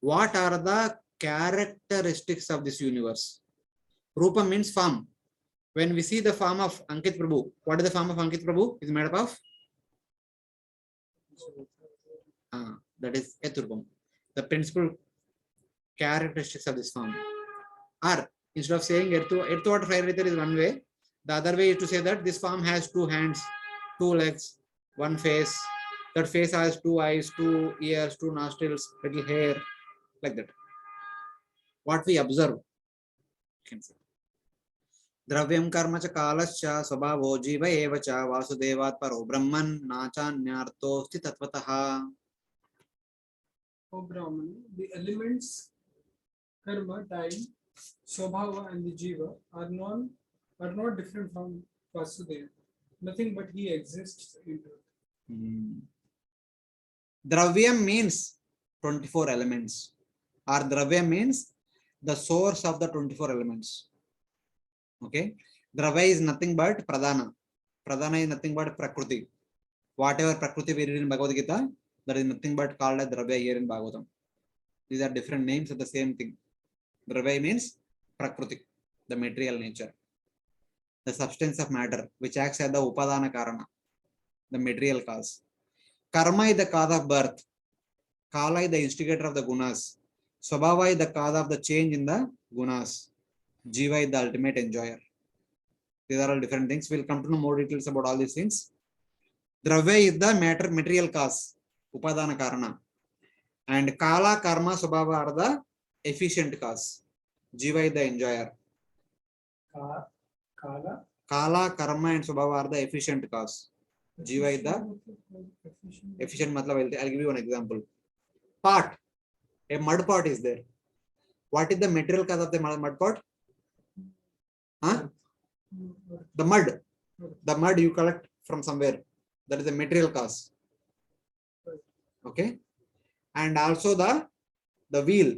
what are the characteristics of this universe. Rupam means form. When we see the form of Ankit Prabhu, what is the form of Ankit Prabhu? It is made up of? That is Yad Rupam. The principal characteristics of this form are, instead of saying earth, water, fire, ether is one way, the other way is to say that this form has 2 hands, 2 legs, 1 face. That face has 2 eyes, 2 ears, 2 nostrils, little hair, like that. What we observe, you can say. Dravyam karma cha kalascha swabhavo jiva eva cha vasudevat paro brahman nachanyartosti tatvataha. O Brahman, the elements karma, time, swabhava and the jiva are not different from Vasudeva. Nothing but he exists in it. Dravyam means 24 elements. Or Dravyam means the source of the 24 elements. Okay. Dravya is nothing but Pradhana. Pradhana is nothing but Prakriti. Whatever Prakriti we read in Bhagavad Gita, that is nothing but called as Dravya here in Bhagavatam. These are different names of the same thing. Dravya means Prakriti, the material nature. The substance of matter, which acts as the Upadana Karana, the material cause. Karma is the cause of birth. Kala is the instigator of the gunas. Swabhava is the cause of the change in the gunas. Jiva is the ultimate enjoyer. These are all different things. We'll come to know more details about all these things. Dravya is the material cause, Upadana Karana. And Kala, Karma, Swabhava are the efficient cause. Jiva is the enjoyer. Kala, Karma and Swabhava are the efficient cause. Jiva is the efficient. Matlab, I'll give you one example. Pot. A mud pot is there. What is the material cause of the mud pot? The mud. The mud you collect from somewhere. That is the material cause. Okay. And also the wheel.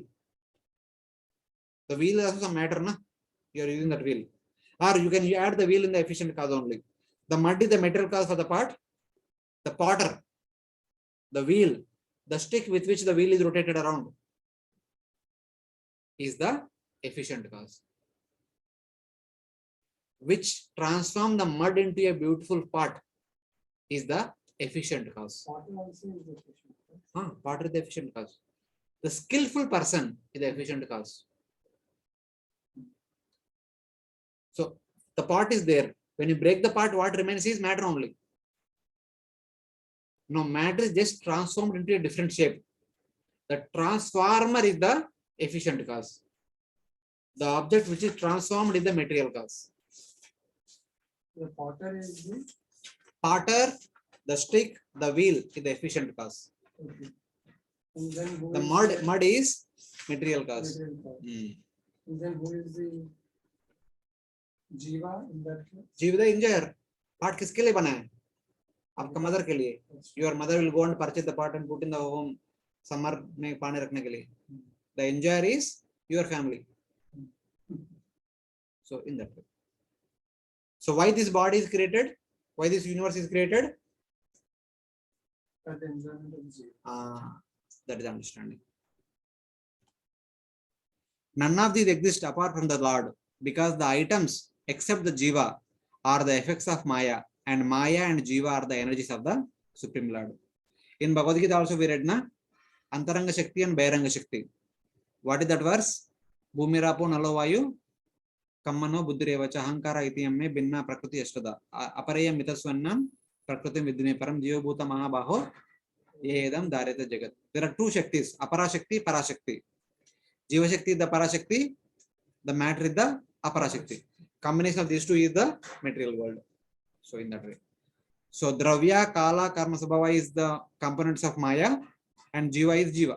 The wheel is also some matter, na? You are using that wheel. Or you can add the wheel in the efficient cause only. The mud is the material cause for the pot. The potter, the wheel, the stick with which the wheel is rotated around is the efficient cause, which transform the mud into a beautiful pot is the efficient cause. Potter is the efficient cause. The skillful person is the efficient cause. So the pot is there. When you break the pot, what remains is matter only. No, matter is just transformed into a different shape. The transformer is the efficient cause. The object which is transformed is the material cause. The potter is the Potter, the stick, the wheel is the efficient cause. okay. And then who The is mud is material cause. material cause? Hmm. And then who is the Jiva in that case? जीव the injure part किसके लिए बना है? आपका mother के लिए. Your mother will go and purchase the part and put in the home summer में पानी रखने के लिए. The enjoyer is your family. So in that way. So why this body is created? Why this universe is created? That the enjoyment of Jiva. That is understanding. None of these exist apart from the Lord, because the items except the Jiva are the effects of Maya, and Maya and Jiva are the energies of the Supreme Lord. In Bhagavad Gita also we read na Antaranga Shakti and Bairanga Shakti. What is that verse? Bhumirapo Nalovayu Kammano Buddhirevacha Ahankara iti amme binna prakriti ashtada apareya mitaswannam prakriti vidne param jiva bhuta mahabaho yedam dhareta jagat. There are two Shaktis, Apara Shakti, Parashakti. Jiva Shakti is the Parashakti, the matter is the Aparashakti. Combination of these two is the material world. So in that way. So Dravya, Kala, Karma, Sabhava is the components of Maya, and Jiva is Jiva.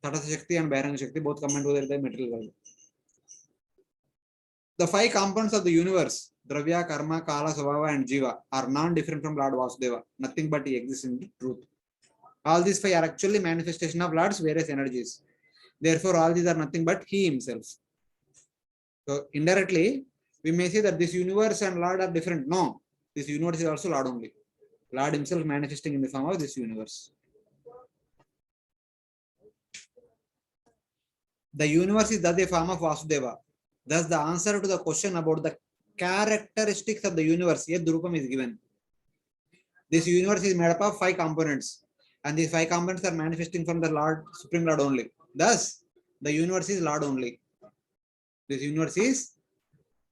Tatasa Shakti and Bairanga Shakti both come into the material world. The five components of the universe, Dravya, Karma, Kala, Sabhava and Jiva, are non-different from Lord Vasudeva. Nothing but he exists in the truth. All these five are actually manifestation of Lord's various energies. Therefore, all these are nothing but he himself. So indirectly, we may say that this universe and Lord are different. No, this universe is also Lord only. Lord himself manifesting in the form of this universe. The universe is thus a form of Vasudeva. Thus, the answer to the question about the characteristics of the universe, yet Drupam is given. This universe is made up of five components, and these five components are manifesting from the Lord, Supreme Lord only. Thus, the universe is Lord only. This universe is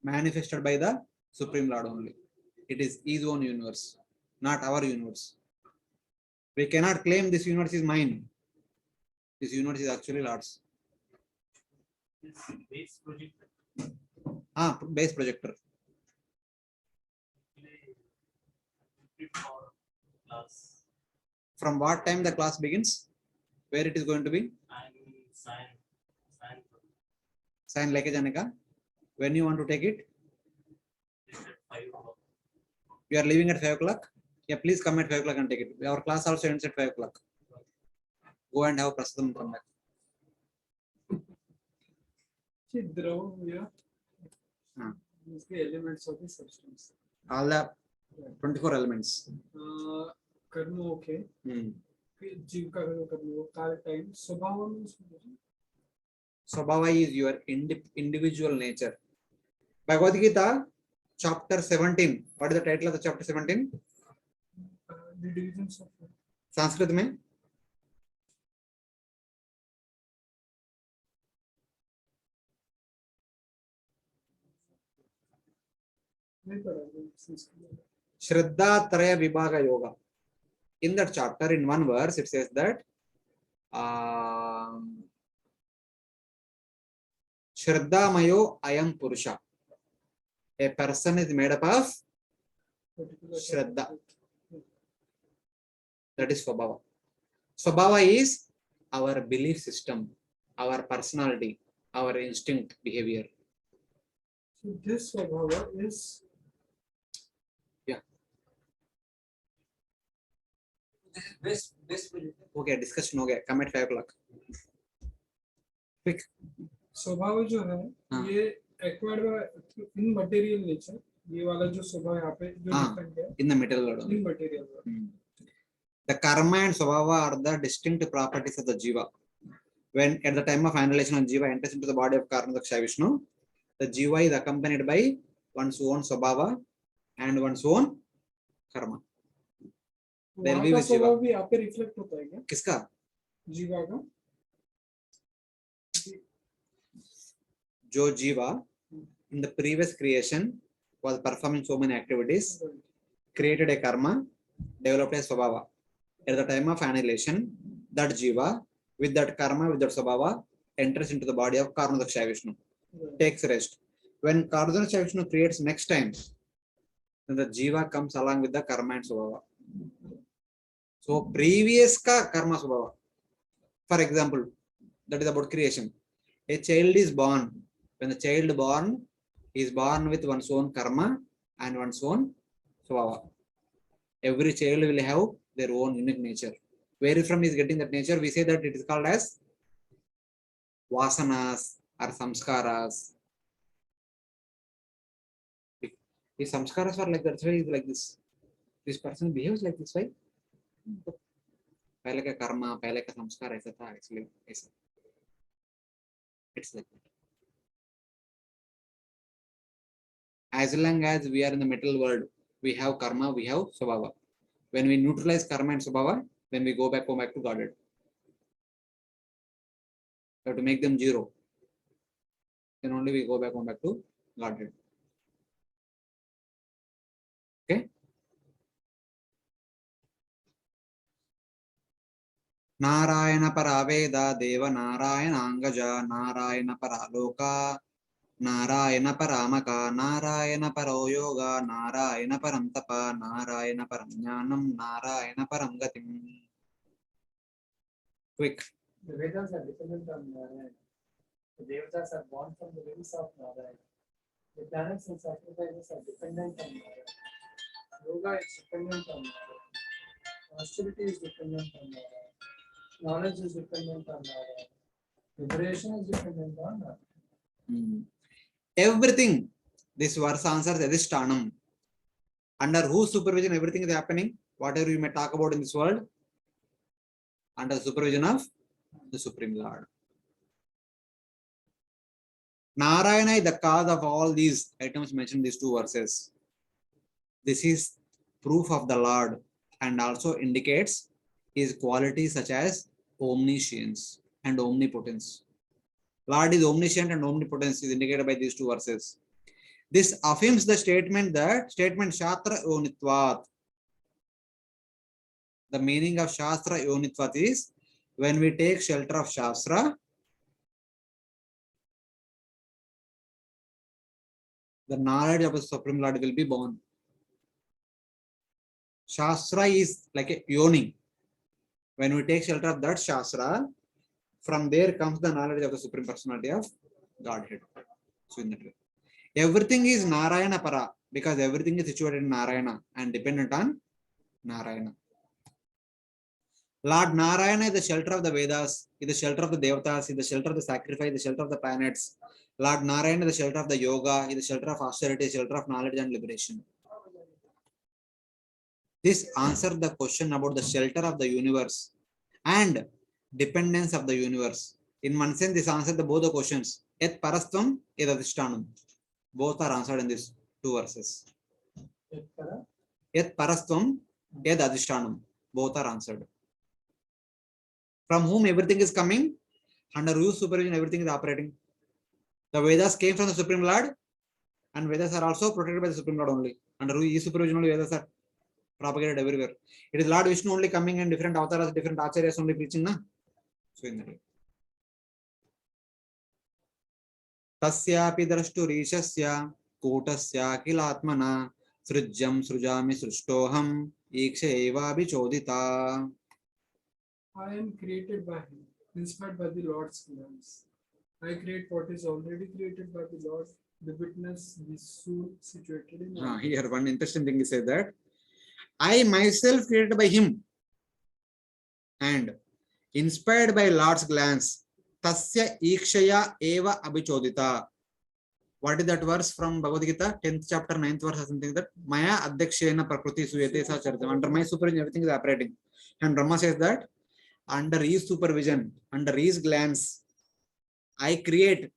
manifested by the Supreme Lord only. It is his own universe, not our universe. We cannot claim this universe is mine. This universe is actually Lord's. Base projector. Base projector. For class From what time the class begins? Where it is going to be? and sign. Sign like Janaka. When you want to take it? Is at 5 o'clock. You are leaving at 5 o'clock? Yeah, please come at 5 o'clock and take it. Our class also ends at 5 o'clock. Go and have prasadam and come back. See, Dravya is the elements of the substance. All the 24 elements. Karma, okay. Jiva karma, Kala time. Swabhava means Swabhava is your individual nature. Bhagavad Gita, chapter 17. What is the title of the chapter 17? the divisions of Sanskrit mein? Shraddha Traya Vibhaga Yoga. In that chapter, in one verse, it says that Shraddha Mayo Ayam Purusha. A person is made up of Shraddha. That is Swabhava. Swabhava is our belief system, our personality, our instinct behavior. So this Swabhava is Best Okay, discussion हो गया. Come at 5 o'clock. Quick. स्वभाव जो है ये acquired इन material nature ये वाला जो स्वभाव यहाँ पे जो डिफरेंट है In the material world. In material world The karma and swabhava are the distinct properties of the jiva. When at the time of annihilation, when jiva enters into the body of Karma Daksha Vishnu, the jiva is accompanied by one's own swabhava and one's own karma. There will be का with jiva. स्वभाव भी यहाँ पे reflect होता है क्या किसका? जीवा का जो jiva in the previous creation was performing so many activities, created a karma, developed a swabhava. At the time of annihilation, that jiva with that karma, with that Swabhava, enters into the body of Karnadaksha Vishnu, takes rest. When Karnadaksha Vishnu creates next time, then the Jiva comes along with the karma and Swabhava. So previous ka karma Swabhava. For example, that is about creation. A child is born. When the child born, he is born with one's own karma and one's own Swabhava. Every child will have their own unique nature. Where from is getting that nature? We say that it is called as vasanas or samskaras. If samskaras are like that, why is like this? This person behaves like this, why? पहले का कर्मा, पहले का संस्कार ऐसा था, actually ऐसा. It's like that. As long as we are in the material world, we have karma, we have Swabhava. When we neutralize karma and Swabhava, then we go back to Godhead. We have to make them zero. Then only we go back to Godhead. Okay? Narayana Paraveda Deva Narayana Angaja Narayana Paraloka Narayana Paramaka Narayana Paroyoga Narayana Parantapa Narayana Paramnyanam Narayana Paramgatim. Quick. The Vedas are dependent on Narayana. The Devatas are born from the limbs of Narayana. The planets and sacrifices are dependent on Narayana. Yoga is dependent on Narayana. Austerity is dependent on Narayana. Knowledge is dependent on Narayana. Liberation is dependent on Narayana. Everything, this verse answers Adhishtanam. Under whose supervision everything is happening? Whatever you may talk about in this world, under the supervision of the Supreme Lord. Narayana is the cause of all these items mentioned in these two verses. This is proof of the Lord and also indicates his qualities such as omniscience and omnipotence. Lord is omniscient and omnipotence is indicated by these two verses. This affirms the statement Shastra Yonitvat. The meaning of Shastra Yonitvat is when we take shelter of Shastra, the knowledge of the Supreme Lord will be born. Shastra is like a yoni. When we take shelter of that Shastra, from there comes the knowledge of the Supreme Personality of Godhead. So in that way, everything is Narayana Para because everything is situated in Narayana and dependent on Narayana. Lord Narayana is the shelter of the Vedas, is the shelter of the Devatas, is the shelter of the sacrifice, the shelter of the planets. Lord Narayana is the shelter of the yoga, is the shelter of austerity, shelter of knowledge and liberation. This answers the question about the shelter of the universe and dependence of the universe. In one sense, this answers both the questions. Yat parastvam, yat adhishtanam. Both are answered in these two verses. Yat parastvam, yat adhishtanam. Both are answered. From whom everything is coming, under whose supervision everything is operating. The Vedas came from the Supreme Lord, and Vedas are also protected by the Supreme Lord only. Under whose supervision only Vedas are propagated everywhere. It is Lord Vishnu only coming in different avatars, different acharyas only preaching, na? So in that way. Tasyapi drashturishasya kotasya kilatmana srijyam srujami srushtoham iksha eva bichodita. I am created by him, inspired by the Lord's glance. I create what is already created by the Lord, the witness, the soul situated in me. Here one interesting thing is said that I myself created by him and inspired by Lord's glance. Tasya ikshaya eva abhichodita. What is that verse from Bhagavad Gita, 10th chapter, 9th verse, or something like that? Maya adhyakshena prakriti suyate sa charitam. Under my supervision, everything is operating. And Brahma says that under his supervision, under his glance, I create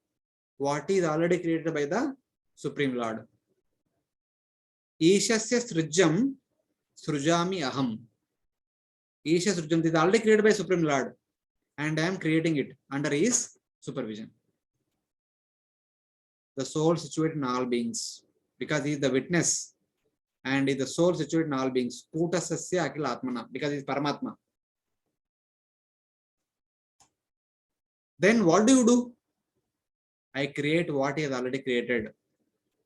what is already created by the Supreme Lord. Ishasya srijam srujami aham. Isha srijam is already created by Supreme Lord, and I am creating it under his supervision. The soul situated in all beings, because he is the witness, and is the soul situated in all beings. Kutasasya akila atmana, because he is Paramatma. Then what do? I create what is already created.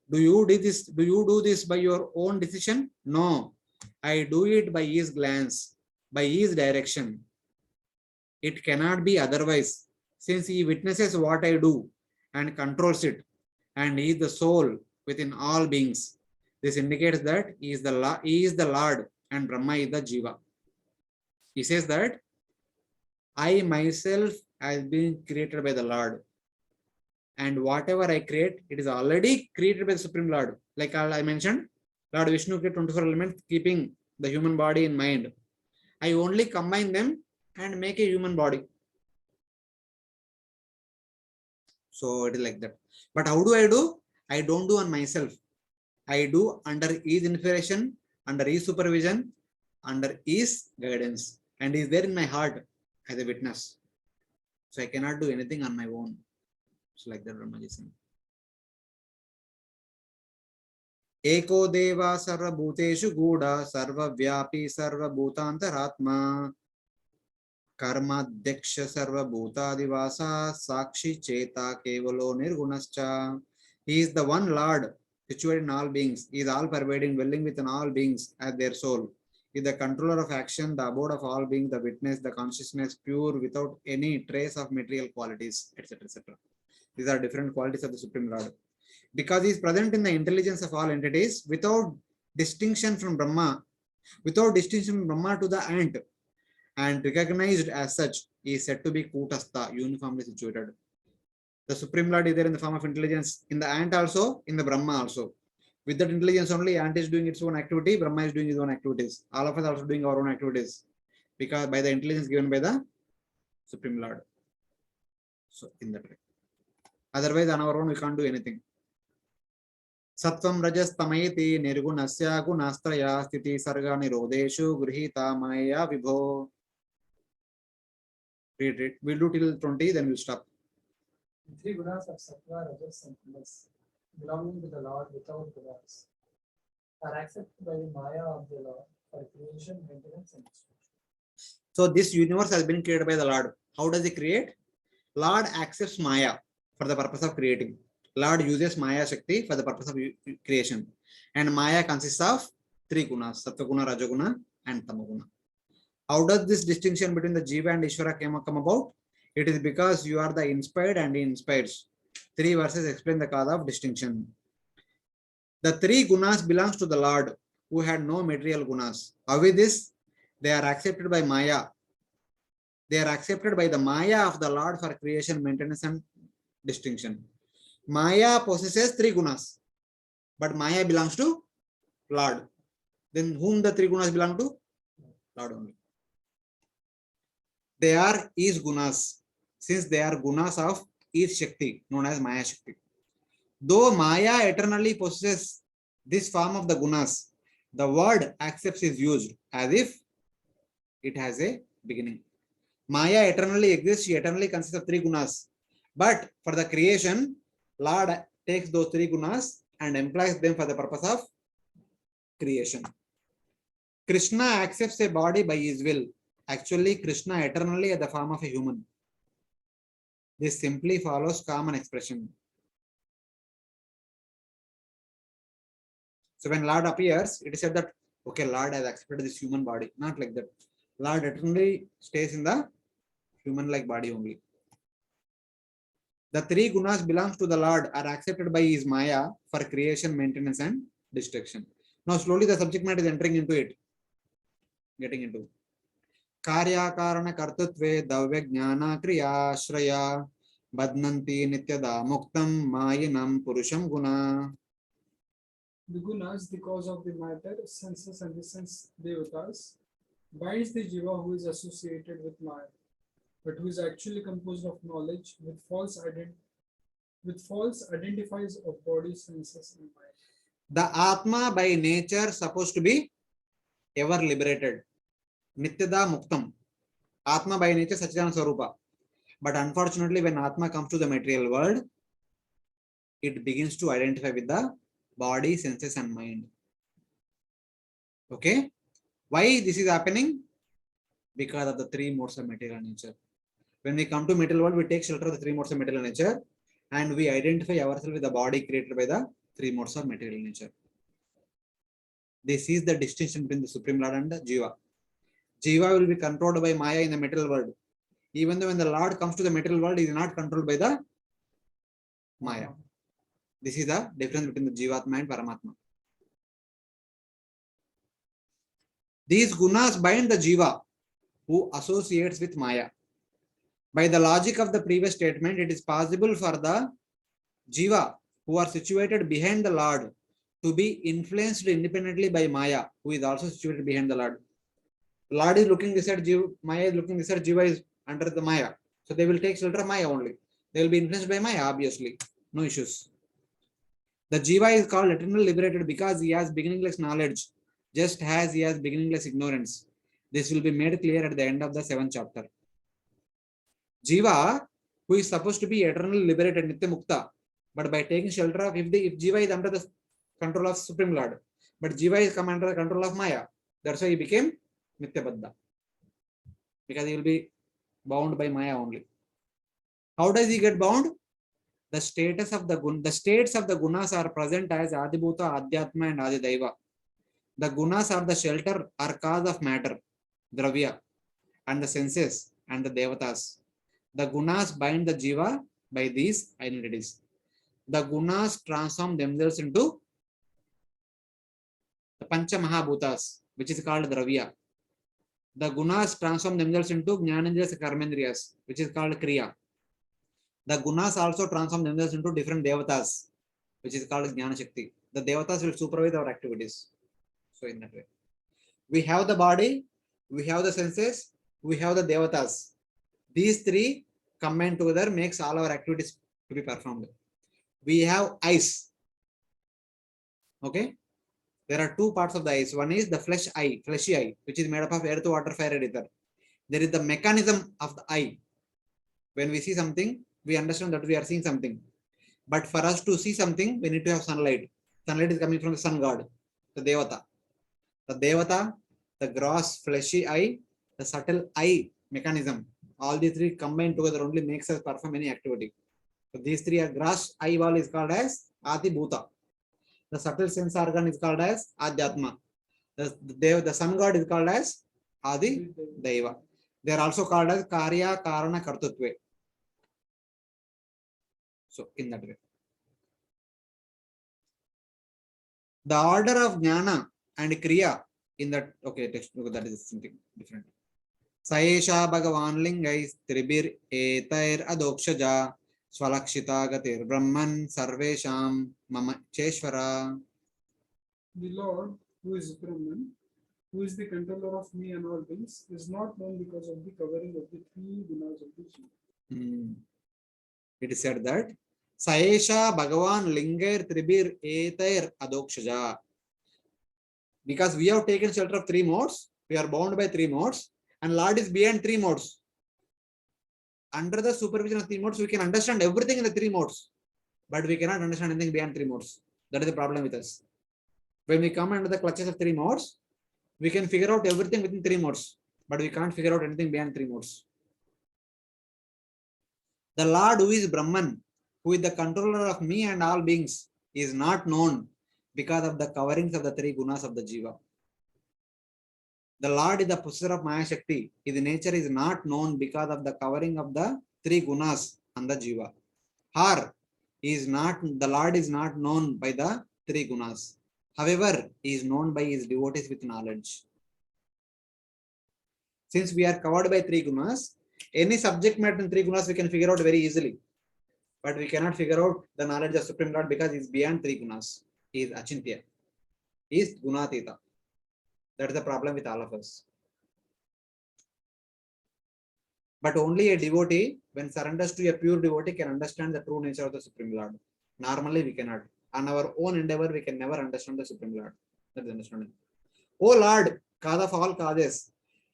Do you do this? Do you do this by your own decision? No. I do it by his glance, by his direction. It cannot be otherwise, since he witnesses what I do and controls it, and he is the soul within all beings. This indicates that he is the Lord and Brahma is the Jiva. He says that I myself has been created by the Lord, and whatever I create, it is already created by the Supreme Lord. Like I mentioned, Lord Vishnu created 24 elements, keeping the human body in mind. I only combine them and make a human body. So it is like that. But how do I do? I don't do on myself. I do under his inspiration, under his supervision, under his guidance, and is there in my heart as a witness. So I cannot do anything on my own. So like that Brahmaji is saying. Eko deva sarva bhuteshu guda sarva vyapi sarva bhutantaratma कर्माध्यक्ष सर्वभूतादिवास साक्षी चेता केवलो निर्गुणश्च. He is the one Lord situated in all beings. He is all pervading, dwelling within all beings as their soul. He is the controller of action, the abode of all beings, the witness, the consciousness, pure without any trace of material qualities, etc. etc. These are different qualities of the Supreme Lord. Because he is present in the intelligence of all entities without distinction from Brahma, without distinction from Brahma to the ant, and recognized as such, he is said to be Kutastha, uniformly situated. The Supreme Lord is there in the form of intelligence in the ant also, in the Brahma also. With that intelligence only, ant is doing its own activity, Brahma is doing his own activities. All of us are also doing our own activities because by the intelligence given by the Supreme Lord. So in that way. Otherwise, on our own, we can't do anything. Sattvam rajas tamayati nirgunasya gunastraya sthiti sarga nirodeshu grihita maya vibho. Read it. We'll do till 20, then we'll stop. The three gunas of sattva, rajas, and tamas, belonging to the Lord without gunas, are accepted by the Maya of the Lord for creation, maintenance, and destruction. So this universe has been created by the Lord. How does he create? Lord accepts Maya for the purpose of creating. Lord uses Maya Shakti for the purpose of creation. And Maya consists of three gunas, Sattva Guna, Rajaguna, and Tamaguna. How does this distinction between the Jiva and Ishvara come about? It is because you are the inspired and he inspires. 3 verses explain the cause of distinction. The 3 gunas belongs to the Lord who had no material gunas. How is this? They are accepted by Maya. They are accepted by the Maya of the Lord for creation, maintenance, and distinction. Maya possesses 3 gunas, but Maya belongs to Lord. Then whom the 3 gunas belong to? Lord only. They are his gunas, since they are gunas of his Shakti, known as Maya Shakti. Though Maya eternally possesses this form of the gunas, the word accepts is used as if it has a beginning. Maya eternally exists, she eternally consists of 3 gunas. But for the creation, Lord takes those 3 gunas and employs them for the purpose of creation. Krishna accepts a body by his will. Actually, Krishna eternally at the form of a human. This simply follows common expression. So when Lord appears, it is said that, okay, Lord has accepted this human body. Not like that. Lord eternally stays in the human-like body only. The 3 gunas belongs to the Lord are accepted by his Maya for creation, maintenance, and destruction. Now slowly the subject matter is entering into it. Getting into. Karya karana kartatve davya jnana kriya shraya badnanti nityada muktam mayinam purusham guna. The gunas, the cause of the matter, senses and the sense devatas, binds the jiva who is associated with Maya, but who is actually composed of knowledge with false identifies of body, senses, and mind. The Atma by nature supposed to be ever liberated. Nityada Muktam. Atma by nature Satchidananda Swarupa. But unfortunately, when Atma comes to the material world, it begins to identify with the body, senses, and mind. Okay? Why this is happening? Because of the 3 modes of material nature. When we come to material world, we take shelter of the three modes of material nature, and we identify ourselves with the body created by the three modes of material nature. This is the distinction between the Supreme Lord and the Jiva. Jiva will be controlled by Maya in the material world. Even though when the Lord comes to the material world, he is not controlled by the Maya. This is the difference between the Jivatma and Paramatma. These gunas bind the Jiva who associates with Maya. By the logic of the previous statement, it is possible for the Jiva who are situated behind the Lord to be influenced independently by Maya, who is also situated behind the Lord. Lord is looking this side, Maya is looking this side, Jiva is under the Maya. So they will take shelter of Maya only. They will be influenced by Maya, obviously. No issues. The Jiva is called eternal liberated because he has beginningless knowledge, just as he has beginningless ignorance. This will be made clear at the end of the 7th chapter. Jiva, who is supposed to be eternally liberated, Nitya Mukta, but by taking shelter of, if Jiva is under the control of Supreme Lord, but Jiva is come under the control of Maya, that's why he became Nitya Baddha, because he will be bound by Maya only. How does he get bound? The states of the gunas are present as Adibhuta, Adhyatma, and Adidaiva. The gunas are the shelter or cause of matter, Dravya, and the senses and the Devatas. The gunas bind the Jiva by these identities. The gunas transform themselves into the Pancha Mahabhutas, which is called Dravya. The gunas transform themselves into Jnanendriyas, Karmendriyas, which is called Kriya. The gunas also transform themselves into different devatas, which is called Jnana Shakti. The devatas will supervise our activities. So in that way, we have the body, we have the senses, we have the devatas. These three combined together makes all our activities to be performed. We have eyes. Okay, there are two parts of the eyes. One is the fleshy eye, which is made up of earth, water, fire, and ether. There is the mechanism of the eye. When we see something, we understand that we are seeing something. But for us to see something, we need to have sunlight. Sunlight is coming from the sun god, the Devata. The Devata, the gross fleshy eye, the subtle eye mechanism. All these three combined together only makes us perform any activity. So these three are gross eye wall is called as Adi Bhuta. The subtle sense organ is called as Adhyatma. The sun god is called as Adi Daiva. They are also called as Karya Karana Kartutve. So in that way, the order of Jnana and Kriya in that, okay, text, that is something different. Saesha Bhagavan Lingais Tribir Etair Adokshaja Swalakshita Gatir Brahman Sarvesham Mama Cheshvara. The Lord, who is Brahman, who is the controller of me and all beings, is not known because of the covering of the three gunas of the Jiva. It is said that Saesha Bhagavan Lingair Tribir Etair Adokshaja. Because we have taken shelter of three modes, we are bound by three modes, and Lord is beyond three modes. Under the supervision of three modes, we can understand everything in the three modes, but we cannot understand anything beyond three modes. That is the problem with us. When we come under the clutches of three modes, we can figure out everything within three modes, but we can't figure out anything beyond three modes. The Lord, who is Brahman, who is the controller of me and all beings, is not known because of the coverings of the three gunas of the Jiva. The Lord is the possessor of Maya Shakti. His nature is not known because of the covering of the three gunas on the Jiva. The Lord is not known by the three gunas. However, he is known by his devotees with knowledge. Since we are covered by three gunas, any subject matter in three gunas we can figure out very easily. But we cannot figure out the knowledge of Supreme Lord because he is beyond three gunas. He is Achintya. He is Gunatita. That is the problem with all of us. But only a devotee, when surrenders to a pure devotee, can understand the true nature of the Supreme Lord. Normally, we cannot. On our own endeavor, we can never understand the Supreme Lord. That is understanding. O Lord, cause of all causes,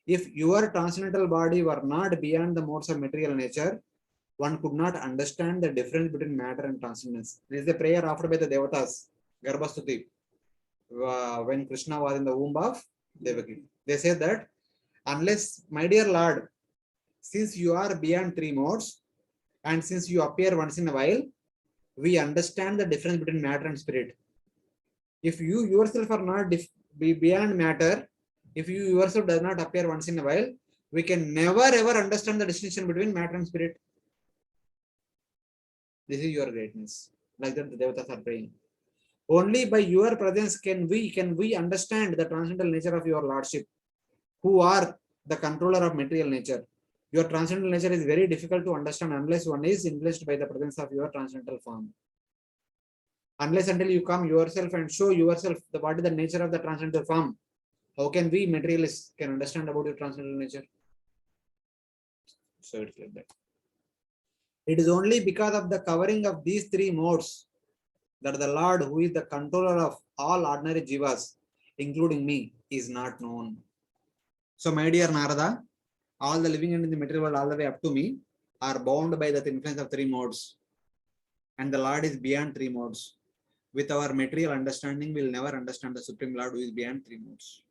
if your transcendental body were not beyond the modes of material nature, one could not understand the difference between matter and transcendence. This is the prayer offered by the Devatas, Garbhastuti, when Krishna was in the womb of Devaki. They say that unless, my dear Lord, since you are beyond three modes, and since you appear once in a while, we understand the difference between matter and spirit. If you yourself are not be beyond matter, if you yourself does not appear once in a while, we can never ever understand the distinction between matter and spirit. This is your greatness. Like that, the devatas are praying. Only by your presence can we understand the transcendental nature of your lordship, who are the controller of material nature. Your transcendental nature is very difficult to understand unless one is influenced by the presence of your transcendental form. Unless until you come yourself and show yourself what is the nature of the transcendental form, how can we materialists can understand about your transcendental nature? So it's like that. It is only because of the covering of these three modes that the Lord, who is the controller of all ordinary jivas, including me, is not known. So, my dear Narada, all the living in the material world, all the way up to me, are bound by the influence of three modes. And the Lord is beyond three modes. With our material understanding, we will never understand the Supreme Lord who is beyond three modes.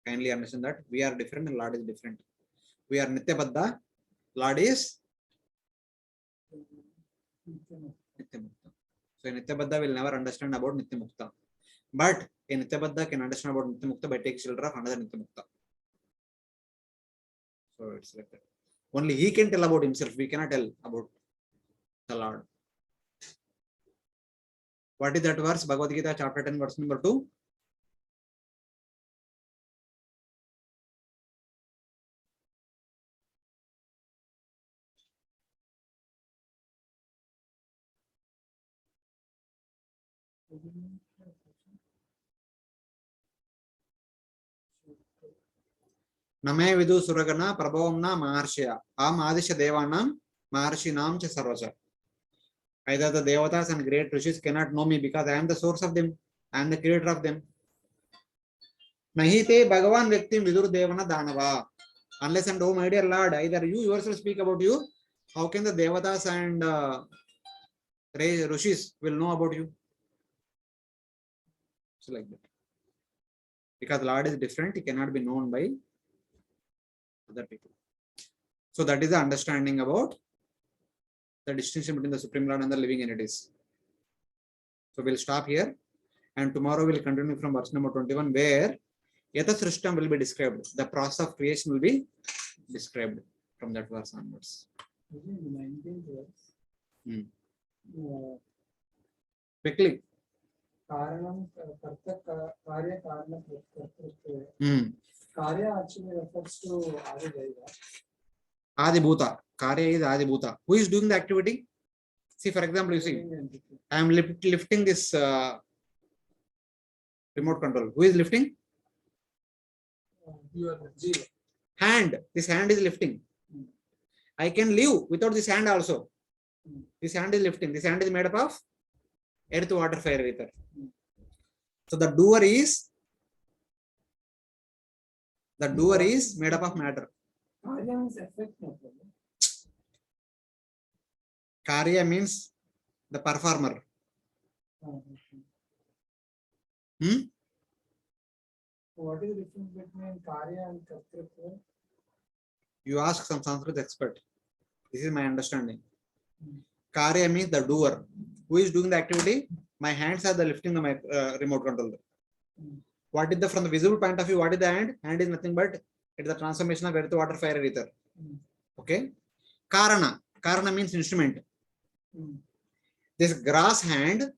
Kindly understand that we are different and Lord is different. We are Nityabadda, Lord is Nityamukta. So in Nityabadda will never understand about Nityamukta. But in Nityabadda can understand about Nityamukta by taking shelter of another Nityamukta. So it's like that. Only he can tell about himself. We cannot tell about the Lord. What is that verse? Bhagavad Gita chapter 10 verse number 2. Name vidu suragana prabhavamna maharshya am adisha devanam maharshinam cha sarvacha. Either the devatas and great rishis cannot know me because I am the source of them. I am the creator of them. Nahite Bhagavan Vyaktim Vidur Devana Danava. Unless and oh my dear Lord, either you yourself speak about you, how can the devatas and rishis will know about you? So like that. Because Lord is different, he cannot be known by other people. So that is the understanding about the distinction between the Supreme Lord and the living entities. So we'll stop here and tomorrow we'll continue from verse number 21 where Yatha Srishtam will be described. The process of creation will be described from that verse onwards. 19th verse. Quickly. Karanam Karta Karya Karana Kartritve. Karya actually refers to Adideva. Adibhuta. Karya is Adibhuta. Who is doing the activity? See, for example, you see, I am lifting this remote control. Who is lifting? You are the Jiva. Hand. This hand is lifting. I can live without this hand also. This hand is lifting. This hand is made up of earth, water, fire, ether. So the doer is made up of matter. Karya means effect. Karya means the performer. What is the difference between Karya and Kartritva? You ask some Sanskrit expert. This is my understanding. Karya means the doer. Who is doing the activity? My hands are the lifting the remote control. What is the from the visible point of view? What is the hand? Hand is nothing but it is the transformation of earth, water, fire, ether. Okay. Karana. Karana means instrument. This grass hand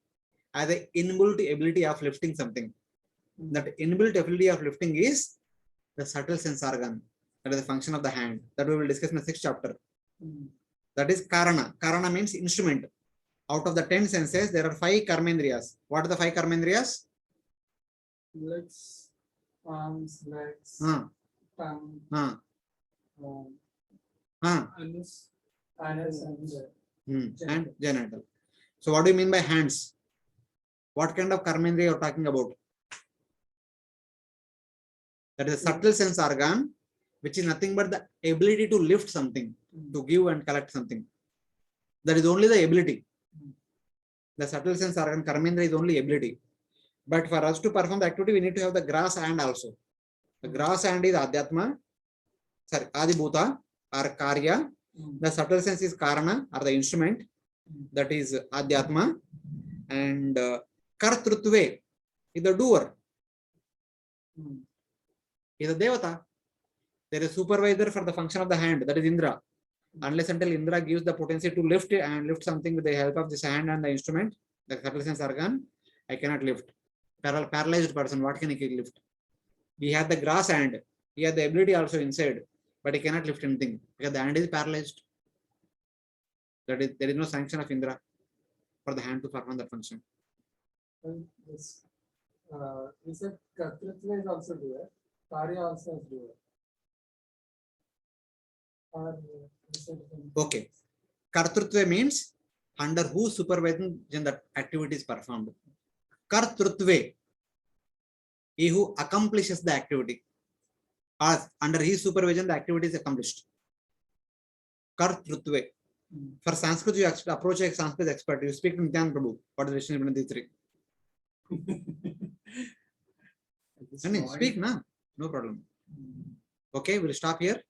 has an inbuilt ability of lifting something. That inbuilt ability of lifting is the subtle sense organ. That is the function of the hand. That we will discuss in the 6th chapter. That is Karana. Karana means instrument. Out of the 10 senses, there are 5 karmendriyas. What are the 5 karmendriyas? Legs, arms, legs, tongue, anus, and genital. So what do you mean by hands? What kind of karmendriya you are talking about? That is a subtle sense organ, which is nothing but the ability to lift something, to give and collect something. That is only the ability. The subtle sense organ, karmendriya, is only ability. But for us to perform the activity, we need to have the grass hand also. The grass hand is Adhyatma, sorry, Adibhuta. or karya. The subtle sense is karana or the instrument, that is adhyatma, and kartrutve is the doer, is the devata. There is a supervisor for the function of the hand, that is Indra. Unless until Indra gives the potency to lift it and lift something with the help of this hand and the instrument, the subtle sense organ, I cannot lift. Paralyzed person, what can he lift? He had the grass hand, he had the ability also inside, but he cannot lift anything because the hand is paralyzed. That is, there is no sanction of Indra for the hand to perform that function. And this, we said Kartrutva is also doer, Karya also is doer. Or we said Okay. Kartrutva means under whose supervision that activity is performed. Kartrutve, he who accomplishes the activity. Or under his supervision, the activity is accomplished. Kartrutve. For Sanskrit, you approach a Sanskrit expert. You speak to Nityan Prabhu. What is the relation between these three? this I mean, point. speak now. No problem. Okay, we'll stop here.